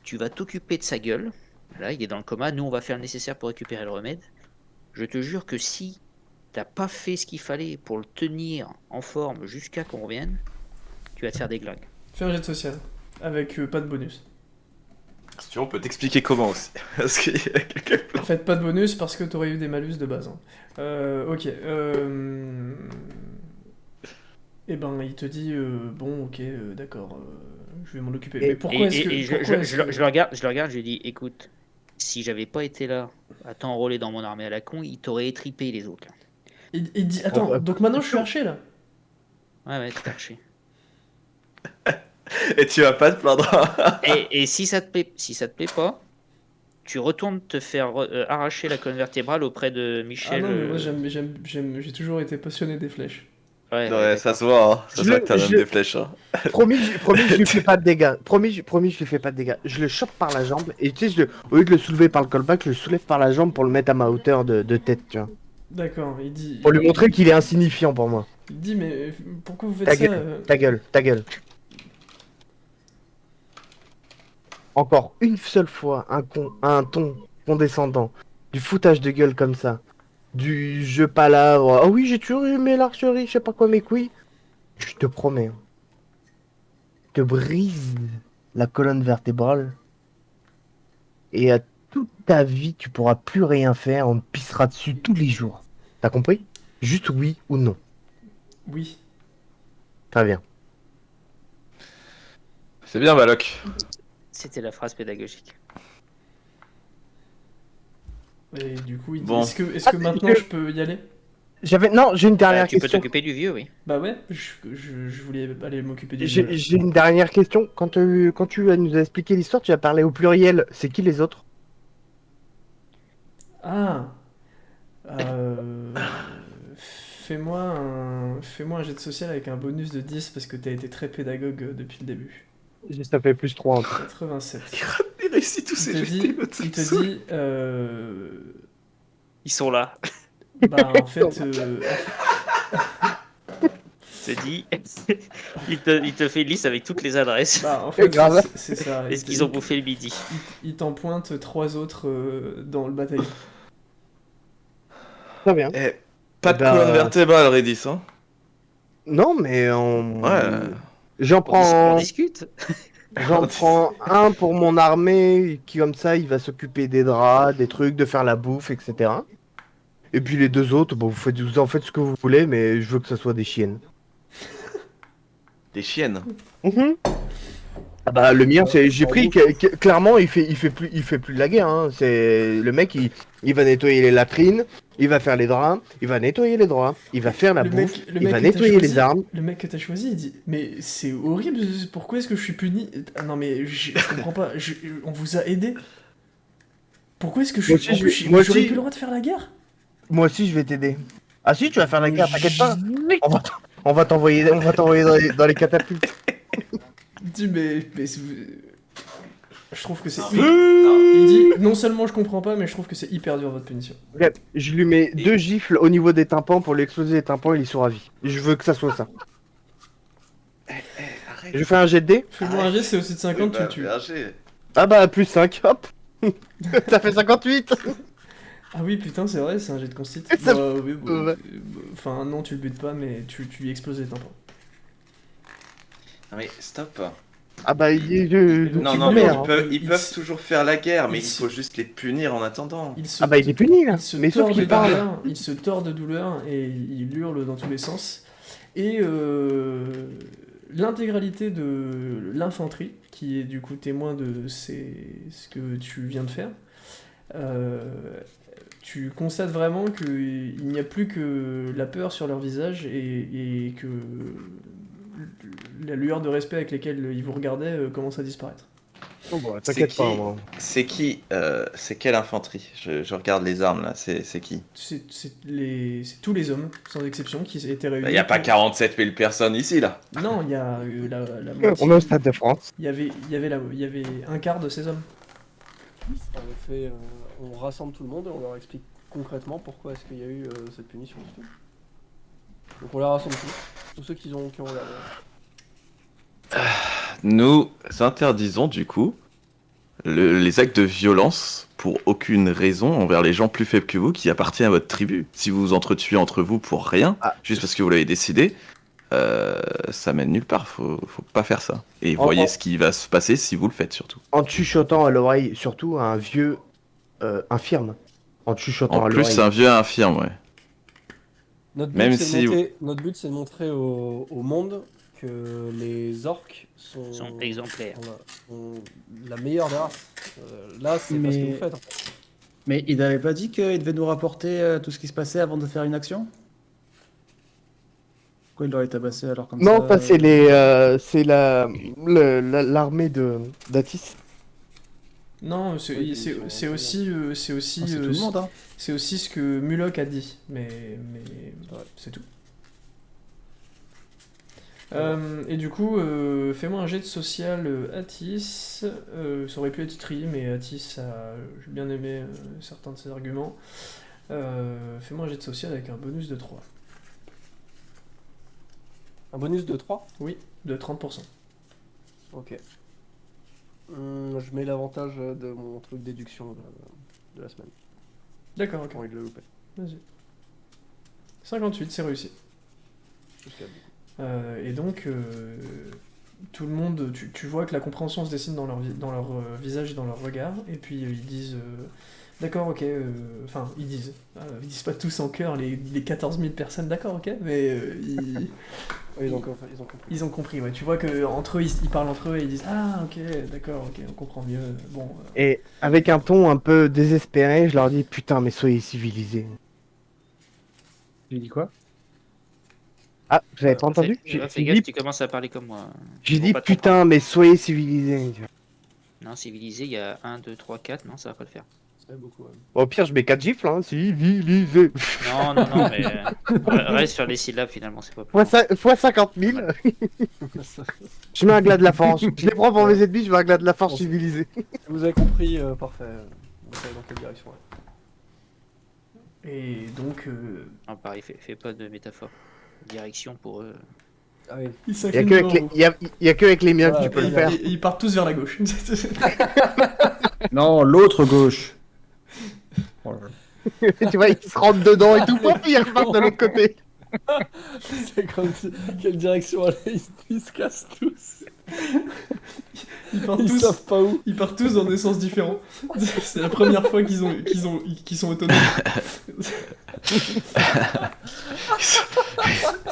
Tu vas t'occuper de sa gueule. Là, il est dans le coma. Nous, on va faire le nécessaire pour récupérer le remède. Je te jure que si t'as pas fait ce qu'il fallait pour le tenir en forme jusqu'à qu'on revienne, tu vas te faire des glingues. Fais un jet de social. Avec pas de bonus. Si tu veux, on peut t'expliquer comment aussi. Parce qu'il y a quelques plans. Faites pas de bonus parce que t'aurais eu des malus de base. Hein. Ok. Eh ben, il te dit bon, ok, d'accord, je vais m'en occuper. Et- Mais pourquoi est-ce que. pourquoi est-ce que- Je le regarde, je lui dis écoute, si j'avais pas été là à t'enrôler dans mon armée à la con, il t'aurait étripé les autres. Là. Il dit attends, bah, donc maintenant je suis archer là. Ouais, t'es arché. Et tu vas pas te plaindre. Et si ça te plaît pas, tu retournes te faire arracher la colonne vertébrale auprès de Ah Michel. non, mais moi j'ai toujours été passionné des flèches. Ouais, Ouais, ça se voit, hein. Ça Je se voit le- que t'as je même le- des flèches. Hein. Promis, je lui fais pas de dégâts. Promis, je lui fais pas de dégâts. Je le chope par la jambe et tu sais, au lieu de le soulever par le callback, je le soulève par la jambe pour le mettre à ma hauteur de tête, tu vois. D'accord, il dit. Pour lui montrer qu'il est insignifiant pour moi. Il dit mais pourquoi vous faites Ta ça gueule, ta gueule, ta gueule. Encore une seule fois, un ton condescendant, du foutage de gueule comme ça, du jeu palabre. Ah oui, j'ai toujours aimé l'archerie, je sais pas quoi, mes couilles. Je te promets, hein, je te brise la colonne vertébrale et à toute ta vie, tu pourras plus rien faire. On te pissera dessus tous les jours. T'as compris? Juste oui ou non. Oui. Très bien. C'est bien, Maloc. C'était la phrase pédagogique. Et du coup, il dit Bon. est-ce que maintenant je peux y aller? Non, j'ai une dernière Tu peux question. t'occuper du vieux, oui. Bah ouais, je voulais aller m'occuper du J'ai une dernière question. Quand tu nous as expliqué l'histoire, tu as parlé au pluriel. C'est qui les autres? Ah. Fais-moi un jet de social avec un bonus de 10 parce que t'as été très pédagogue depuis le début. Ça fait plus 3 en tout. 87. Il réussit tous Il ses te jets. dit, il te dit Ils sont là. bah en fait, C'est dit. il te fait une liste avec toutes les adresses. bah, en fait grave. c'est ça. Est-ce qu'ils ont bouffé le midi? Il t'en pointe 3 autres dans le bataillon. Très bien. Eh, pas de Bah, colonne vertébrale, Redis, hein. Non, mais Ouais. j'en On prends, discute. j'en prends un pour mon armée qui comme ça, il va s'occuper des draps, des trucs, de faire la bouffe, etc. Et puis les deux autres, bon, vous en faites ce que vous voulez, mais je veux que ça soit des chiennes. Des chiennes. Ah bah le mien, j'ai pris clairement, il fait plus de la guerre. Hein. C'est le mec, il va nettoyer les latrines, il va faire les draps, il va nettoyer les draps, il va faire la bouffe, il va que t'as nettoyer choisi- les armes. Le mec que t'as choisi, il dit mais c'est horrible. Pourquoi est-ce que je suis puni? Ah non mais je comprends pas. On vous a aidé. Pourquoi est-ce que je Moi suis? aussi, En plus, moi j'aurais aussi. plus le droit de faire la guerre. Moi aussi, je vais t'aider. Ah si, tu vas faire la guerre, t'inquiète pas. On va t'envoyer dans les catapultes. Dis mais je trouve que c'est. Il dit non seulement je comprends pas, mais je trouve que c'est hyper dur votre punition. Regarde, je lui mets 2 gifles au niveau des tympans pour lui exploser les tympans, il y sera ravi. Je veux que ça soit ça. Arrête. Je fais un jet de dés. Fais-moi un jet, c'est aussi de 50, tu le tues. Ah bah plus 5, hop. Ça fait 58. Ah oui, putain, c'est vrai, c'est un jet de constit. Ça Oui, Ouais. Enfin, non, tu le butes pas, mais tu lui exploses les tympans. Non mais stop. Ah bah Non, tu non, mets, mais hein. ils peuvent toujours faire la guerre, mais il il se- faut juste les punir en attendant. Ah bah il est puni là. Il se Mais sauf tord de qu'il parle. douleur, il se tord de douleur et il hurle dans tous les sens. Et l'intégralité de l'infanterie, qui est du coup témoin de ce que tu viens de faire, tu constates vraiment qu'il n'y a plus que la peur sur leur visage et que la lueur de respect avec lesquelles ils vous regardaient commence à disparaître. Oh, bah, C'est t'inquiète qui pas, moi. C'est qui C'est quelle infanterie je regarde les armes là, c'est qui? C'est tous les hommes, sans exception, qui étaient réunis. Il n'y a pas 47 000 personnes ici là. Non, il y a la moitié. On est au Stade de France. Il y avait un quart de ces hommes. En effet, on rassemble tout le monde et on leur explique concrètement pourquoi est-ce qu'il y a eu cette punition. Donc on les rassemble tous ceux qui ont regardé. Nous interdisons du coup les actes de violence pour aucune raison envers les gens plus faibles que vous qui appartiennent à votre tribu. Si vous vous entretuez entre vous pour rien, juste parce que vous l'avez décidé, ça mène nulle part. Faut pas faire ça. Et voyez ce qui va se passer si vous le faites surtout. En te chuchotant à l'oreille, surtout à un vieux infirme. En te chuchotant En à plus, l'oreille. c'est un vieux infirme, ouais. Notre but, Même c'est si- notre but, c'est de montrer au monde que les orques sont exemplaires. sont la meilleure des races. Là, c'est pas ce que Mais- vous faites. En fait. Mais il n'avait pas dit qu'il devait nous rapporter tout ce qui se passait avant de faire une action? Pourquoi il l'aurait tabassé alors comme Non, ça ça c'est l'armée de d'Atis. Non, c'est Oui, c'est- ils sont- c'est aussi, c'est aussi, Ah, c'est tout le monde, hein. c'est aussi ce que Mulok a dit, mais c'est tout. Et du coup, fais-moi un jet de social Atis. Ça aurait pu être Itri, mais Atis, j'ai bien aimé certains de ses arguments. Fais-moi un jet de social avec un bonus de 3. Un bonus de 3. Oui, de 30%. Ok. Je mets l'avantage de mon truc déduction de la semaine. D'accord, ok. J'ai pas envie de le louper. Vas-y. 58, c'est réussi. Jusqu'à bout. Et donc, tout le monde, tu vois que la compréhension se dessine dans leur visage et dans leur regard, et puis ils disent d'accord, ok, enfin, ils disent pas tous en chœur, les 14 000 personnes, d'accord, ok, mais Oui, ils ont compris. ils ont compris, ouais. Tu vois que entre eux, ils parlent entre eux et ils disent ah, ok, d'accord, ok, on comprend mieux, bon. Et avec un ton un peu désespéré, je leur dis putain, mais soyez civilisés. Il dit quoi? Ah, vous avez pas entendu? Fais J'ai gaffe, dit, tu commences à parler comme moi. j'ai Ils vont dit pas te putain, mais soyez civilisés. comprendre. Non, civilisé, il y a 1, 2, 3, 4, non, ça va pas le faire. C'est beaucoup. Ouais. Au pire, je mets 4 gifles, hein. Civilisés. Non, mais reste sur les syllabes finalement, c'est pas plus. Fois 50 000. Je mets un glas de la force. Je les prends pour mes ennemis, je mets un glas de la force civilisé. Vous avez compris, parfait. Vous savez dans quelle direction. Ouais. Et donc, Non, pareil, fais pas de métaphore. Direction pour eux. Ah oui. ils Il y a que avec les, y a que avec les miens que Ouais, tu peux le ils, faire. ils partent tous vers la gauche. Non, l'autre gauche. Oh là là. Tu vois, ils se rentrent dedans et tout, hop, ils repartent de l'autre côté. C'est comme si... Quelle direction aller, ils se cassent tous. Ils partent Ils tous. savent pas où. Ils partent tous dans des sens différents. C'est la première fois qu'ils sont autonomes.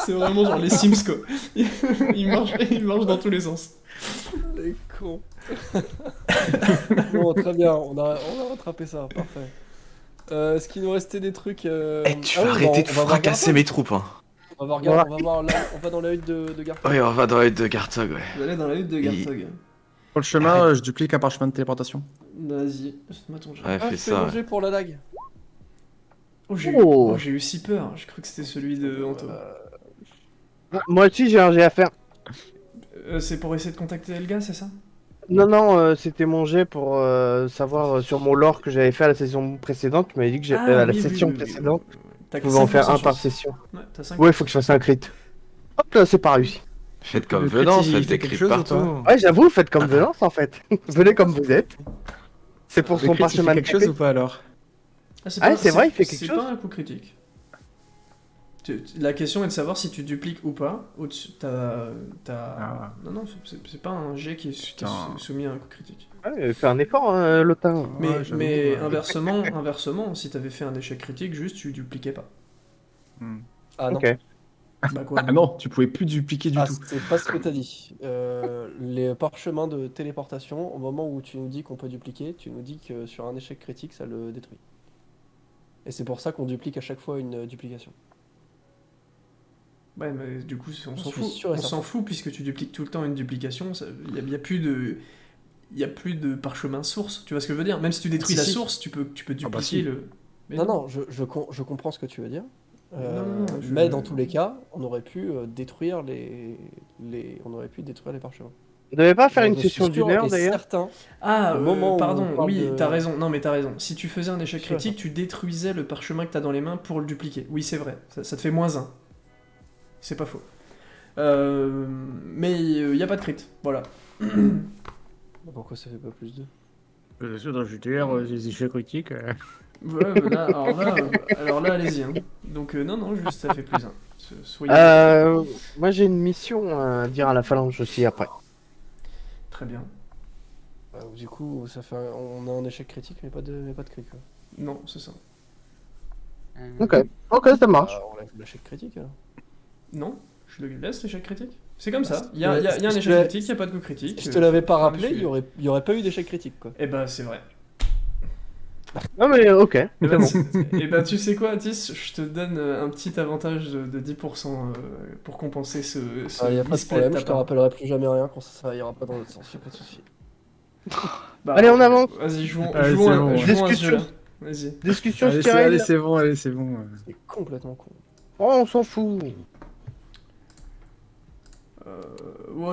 C'est vraiment genre les Sims quoi. Ils marchent dans tous les sens. Les cons. Bon, très bien, on a rattrapé ça, parfait. Est-ce qu'il nous restait des trucs Eh, tu ah vas oui, arrêter bah, de on va voir fracasser Gartog. mes troupes, hein. On va voir on va dans la hutte de Gartog. Oui, on va dans la hutte de Gartog, ouais. Vous allez dans la hutte de Gartog. Pour le chemin, je duplique un parchemin de téléportation. Vas-y, donne-moi ton jet. Ouais, Ah, fais je fais ça. Ouais. manger pour la dague. Oh, j'ai Oh. eu si peur. J'ai cru que c'était celui de Anto. Moi aussi, j'ai un jet à faire. C'est pour essayer de contacter Elga, c'est ça? Non, non, c'était mon jet pour savoir sur mon lore que j'avais fait à la session précédente. Tu m'avais dit que j'ai à la oui, session oui, oui, oui, précédente, oui, oui. T'as je pouvais en faire 5% un de par chance. session. Ouais, t'as 5%. Ouais, il faut que je fasse un crit. Hop là, c'est pas réussi. Faites comme Le Venance, crit, il faites fait des quelque crits chose ou partout. Ouais, j'avoue, faites comme Venance en fait. Venez comme vous êtes. C'est pour Le son crit, il parchemin fait de quelque chose TP. ou pas alors? Ah, c'est vrai, il fait quelque C'est chose. pas un coup critique. La question est de savoir si tu dupliques ou pas. Ah. Non, c'est pas un jet qui est Putain. soumis à un coup critique. Ouais, fais un effort, Lotin. Mais, Ouais, j'avoue, mais ouais. inversement, si t'avais fait un échec critique, juste tu dupliquais pas. Hmm. Ah non. Ok. Bah quoi Ah non, tu pouvais plus dupliquer du Ah, tout. c'est pas ce que t'as dit. Les parchemins de téléportation, au moment où tu nous dis qu'on peut dupliquer, tu nous dis que sur un échec critique, ça le détruit. Et c'est pour ça qu'on duplique à chaque fois une duplication. Ouais, mais du coup, on s'en suis fout. sûr et On s'en certain. fout puisque tu dupliques tout le temps une duplication. Il y a plus de. Il y a plus de parchemin source. Tu vois ce que je veux dire? Même si tu détruis Si, la si. source, tu peux dupliquer bah si. le. Mais Non, je comprends ce que tu veux dire. Non, Mais dans tous les cas, on aurait pu détruire on aurait pu détruire les parchemins. Vous n'avez pas faire Genre, une je suis session sûr d'une heure et d'ailleurs? certain. Ah, Au moment où on pardon, parle oui, de- t'as raison. Non, mais t'as raison. Si tu faisais un échec Sûr et critique, tu détruisais le parchemin que t'as dans les mains pour le dupliquer. Oui, c'est vrai. Ça te fait -1. C'est pas faux. Mais il y a pas de crit. Voilà. Pourquoi ça fait pas plus de... Bien sûr, dans JTR, les échecs critiques. Ouais, là, alors là, allez-y. Hein. Donc, non, juste ça fait +1. Soyez. Moi j'ai une mission à dire à la phalange aussi après. Très bien. Du coup, on a un échec critique, mais pas de crit, quoi. Non, c'est ça. Ok, ça marche. On lève l'échec critique, alors. Non, je le laisse l'échec critique. C'est comme ça. Si Il y a un je te échec l'ai- critique, il n'y a pas de coup critique. Si je te l'avais pas Fin du rappelé, sujet. il y aurait pas eu d'échec critique, quoi. Eh ben, c'est vrai. Non mais ok, Eh c'est ben, bon. eh ben, tu sais quoi, Atis, je te donne un petit avantage de 10% pour compenser ce Il y a pas de misplay problème, ta je te part. rappellerai plus jamais rien quand ça ira pas dans l'autre sens, y a pas de souci. Bah, Allez, on avance. Vas-y, jouons Allez, jouons c'est un bon. jouons à ce Discussion. jeu-là. Vas-y. Discussion Allez, Styrel. c'est bon, allez, c'est bon. C'est complètement con. Oh, on s'en fout.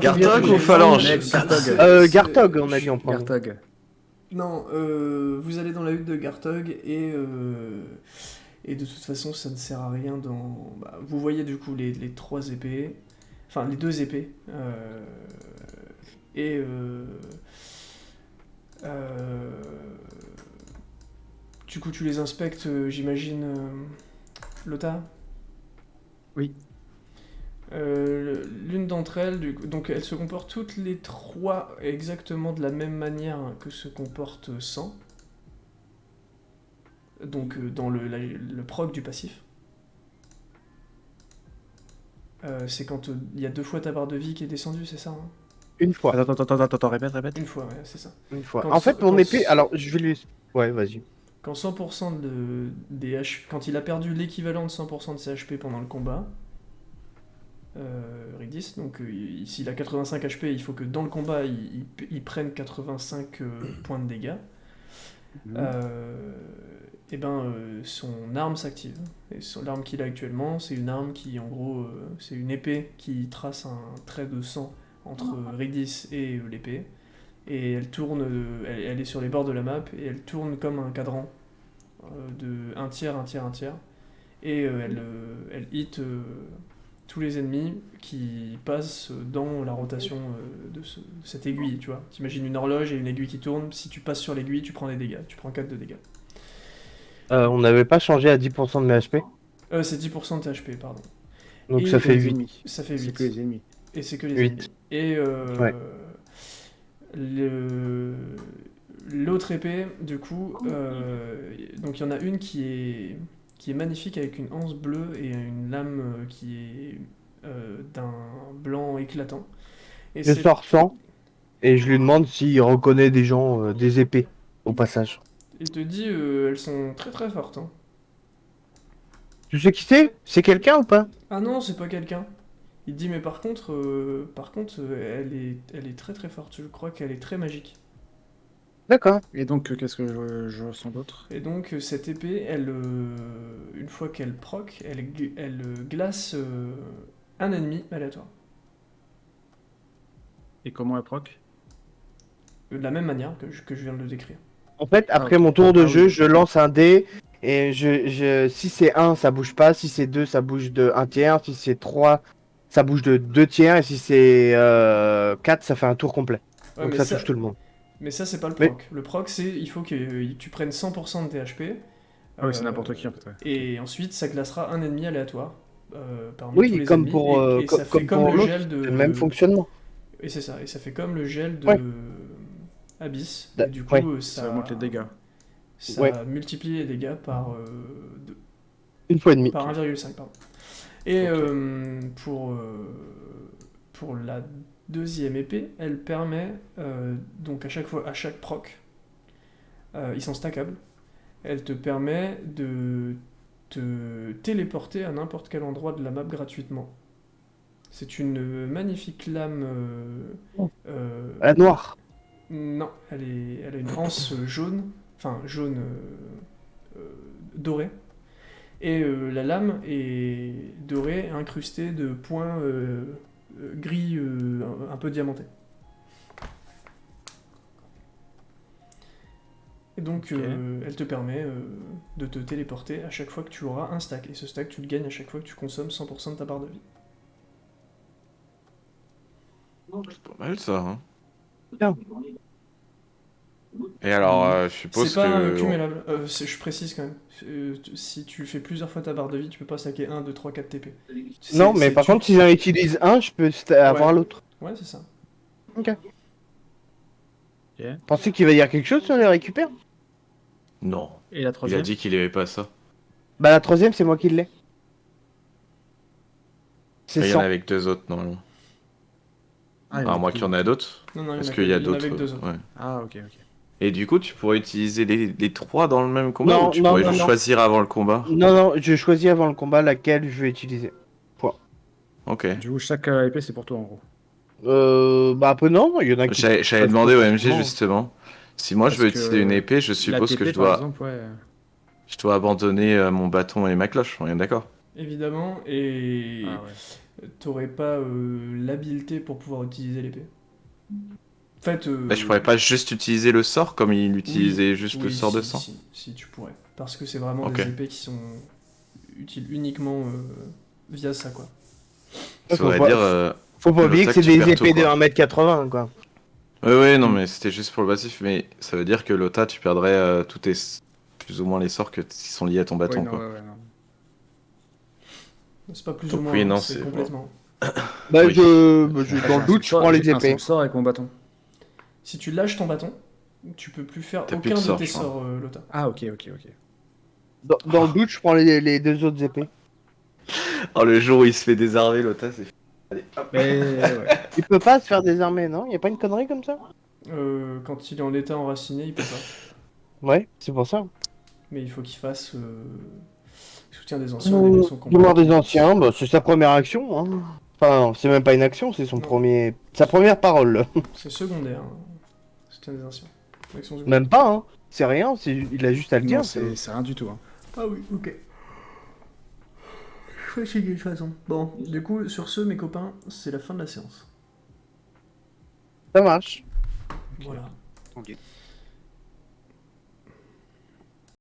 Gartog j'ai- ou Phalange Gartog, on a dit en premier. Gartog. Non, vous allez dans la hutte de Gartog et de toute façon ça ne sert à rien dans. Bah, vous voyez du coup les 3 épées, enfin les 2 épées et du coup tu les inspectes, j'imagine, Lothar. Oui. L'une d'entre elles, donc elles se comportent toutes les 3 exactement de la même manière que se comporte 100. Donc dans le proc du passif. C'est quand il y a 2 fois ta barre de vie qui est descendue, c'est ça hein? Une fois. Attends, répète. Une fois, ouais, c'est ça. Une fois. Quand En fait, mon quand- épée. Alors, je vais lui. Ouais, vas-y. Quand 100% des HP, quand il a perdu l'équivalent de 100% de ses HP pendant le combat, Rigdis, donc s'il a 85 HP, il faut que dans le combat il prenne 85 points de dégâts. Et ben son arme s'active. Et l'arme qu'il a actuellement, c'est une arme qui, en gros, c'est une épée qui trace un trait de sang entre Rigdis et l'épée. Et elle tourne, elle est sur les bords de la map et elle tourne comme un cadran de 1 tiers, 1 tiers, 1 tiers. Et elle hit tous les ennemis qui passent dans la rotation de cette aiguille, tu vois. T'imagines une horloge et une aiguille qui tourne, si tu passes sur l'aiguille, tu prends des dégâts, tu prends 4 de dégâts. On n'avait pas changé à 10% de mes HP. C'est 10% de tes HP, pardon. Donc Et ça fait les 8. ennemis. Ça fait 8. C'est que les ennemis. Et c'est que les 8. ennemis. Et Ouais. l'autre épée, du coup, donc il y en a une qui est magnifique avec une anse bleue et une lame qui est d'un blanc éclatant. Et Je sors 100 et je lui demande s'il reconnaît des gens, des épées, au passage. Il te dit, elles sont très très fortes. Hein. Tu sais qui c'est? C'est quelqu'un ou pas? Ah non, c'est pas quelqu'un. Il te dit, mais par contre, elle est très très forte. Je crois qu'elle est très magique. D'accord. Et donc, qu'est-ce que je ressens d'autre? Et donc cette épée, une fois qu'elle proc, elle glace un ennemi aléatoire. Et comment elle proc? De la même manière que je viens de le décrire. En fait, après ok. mon tour de Ah jeu, oui. je lance un dé et si c'est 1, ça bouge pas. Si c'est 2, ça bouge de 1 tiers. Si c'est 3, ça bouge de 2 tiers. Et si c'est 4, ça fait un tour complet. Ouais, Donc mais ça touche tout le monde. Mais ça, c'est pas le Mais- proc. Le proc, c'est il faut que tu prennes 100% de tes HP. Ah oui, c'est n'importe qui en fait. Ouais. Et ensuite, ça glacera un ennemi aléatoire parmi tous Oui, les comme ennemis. pour, et ça fait comme pour le l'autre, gel de. c'est le même fonctionnement. Et c'est ça. Et ça fait comme le gel de Ouais. Abyss. Da- Et du coup, ouais. Ça augmente les dégâts. Ça Ouais. multiplie les dégâts par 2. Une fois et demi. Par 1,5, pardon. Et Ok. pour la deuxième épée, elle permet, donc à chaque proc, ils sont stackables, Elle te permet de te téléporter à n'importe quel endroit de la map gratuitement. C'est une magnifique lame. La noire. Non, elle a une anse jaune, enfin jaune dorée. Et la lame est dorée, incrustée de points gris un peu diamantés. Et donc, Ok. elle te permet de te téléporter à chaque fois que tu auras un stack. Et ce stack, tu le gagnes à chaque fois que tu consommes 100% de ta barre de vie. C'est pas mal ça. Hein. Bien. Et alors, je suppose C'est pas que. cumulable, je précise quand même. Si tu fais plusieurs fois ta barre de vie, tu peux pas stacker 1, 2, 3, 4 TP. Non, mais par contre, si j'en utilise un, je peux avoir Ouais. l'autre. Ouais, c'est ça. Ok. Ok. Pensez qu'il va dire quelque chose si on les récupère? Non. Et la Il a troisième? dit qu'il aimait pas ça. Bah, la troisième, c'est moi qui l'ai. C'est Il y en 100. a avec 2 autres normalement. Ah, il y en À a moins plus. qu'il y en ait d'autres. Non, non, Est-ce qu'il y a il y en a d'autres avec 2 autres. Ouais. Ah, ok, ok. Et du coup, tu pourrais utiliser les 3 dans le même combat Non, ou tu non, pourrais non, juste non. choisir avant le combat? Non, non, je choisis avant le combat laquelle je vais utiliser. Point. Ok. Du coup, chaque épée, c'est pour toi, en gros. Bah, après, non, il y en a qui. J'avais demandé au MG justement. Si moi je veux Parce utiliser que une épée, je La suppose que TP, par exemple, ouais. je dois abandonner mon bâton et ma cloche. On est d'accord? Évidemment, et Ah, ouais. t'aurais pas l'habileté pour pouvoir utiliser l'épée. En fait, Bah, je pourrais pas juste utiliser le sort comme il utilisait juste le oui, sort de si, sang. si, tu pourrais. Parce que c'est vraiment Ok. des épées qui sont utiles uniquement via ça, quoi. Ça Faut voudrait pas- dire. Faut pas le oublier que tac, c'est tu des perds tout, épées de quoi. 1m80, quoi. Ouais, non, mais c'était juste pour le passif. Mais ça veut dire que Lota, tu perdrais tous tes. Plus ou moins les sorts qui sont liés à ton bâton, Ouais, non, quoi. ouais, non. C'est pas plus Donc ou moins, oui, non, c'est c'est- complètement. Bah, Oui. dans le doute, je prends les J'ai un seul épées. sort avec mon bâton. Si tu lâches ton bâton, tu peux plus faire T'as plus aucun de de sorts, tes je crois. sorts, Lota. Ah, ok, ok, ok. Dans le doute, je prends les deux autres épées. Oh, le jour où il se fait désarmer, Lota, c'est. Mais, ouais. Il peut pas se faire désarmer, non? Y a pas une connerie comme ça? Quand il est en état enraciné, il peut pas. Ouais, c'est pour ça. Mais il faut qu'il fasse soutien des anciens au début de son combat. Mémoire des anciens, bah, c'est sa première action. Hein. Enfin, c'est même pas une action, c'est Non. sa première parole. C'est secondaire. Hein. Soutien des anciens. Action secondaire. Même pas, hein. C'est rien, il a juste à le dire. Non, c'est rien du tout. Hein. Ah oui, ok. Je suis fatigué de toute façon. Bon, du coup, sur ce, mes copains, c'est la fin de la séance. Ça marche. Voilà. Entendu.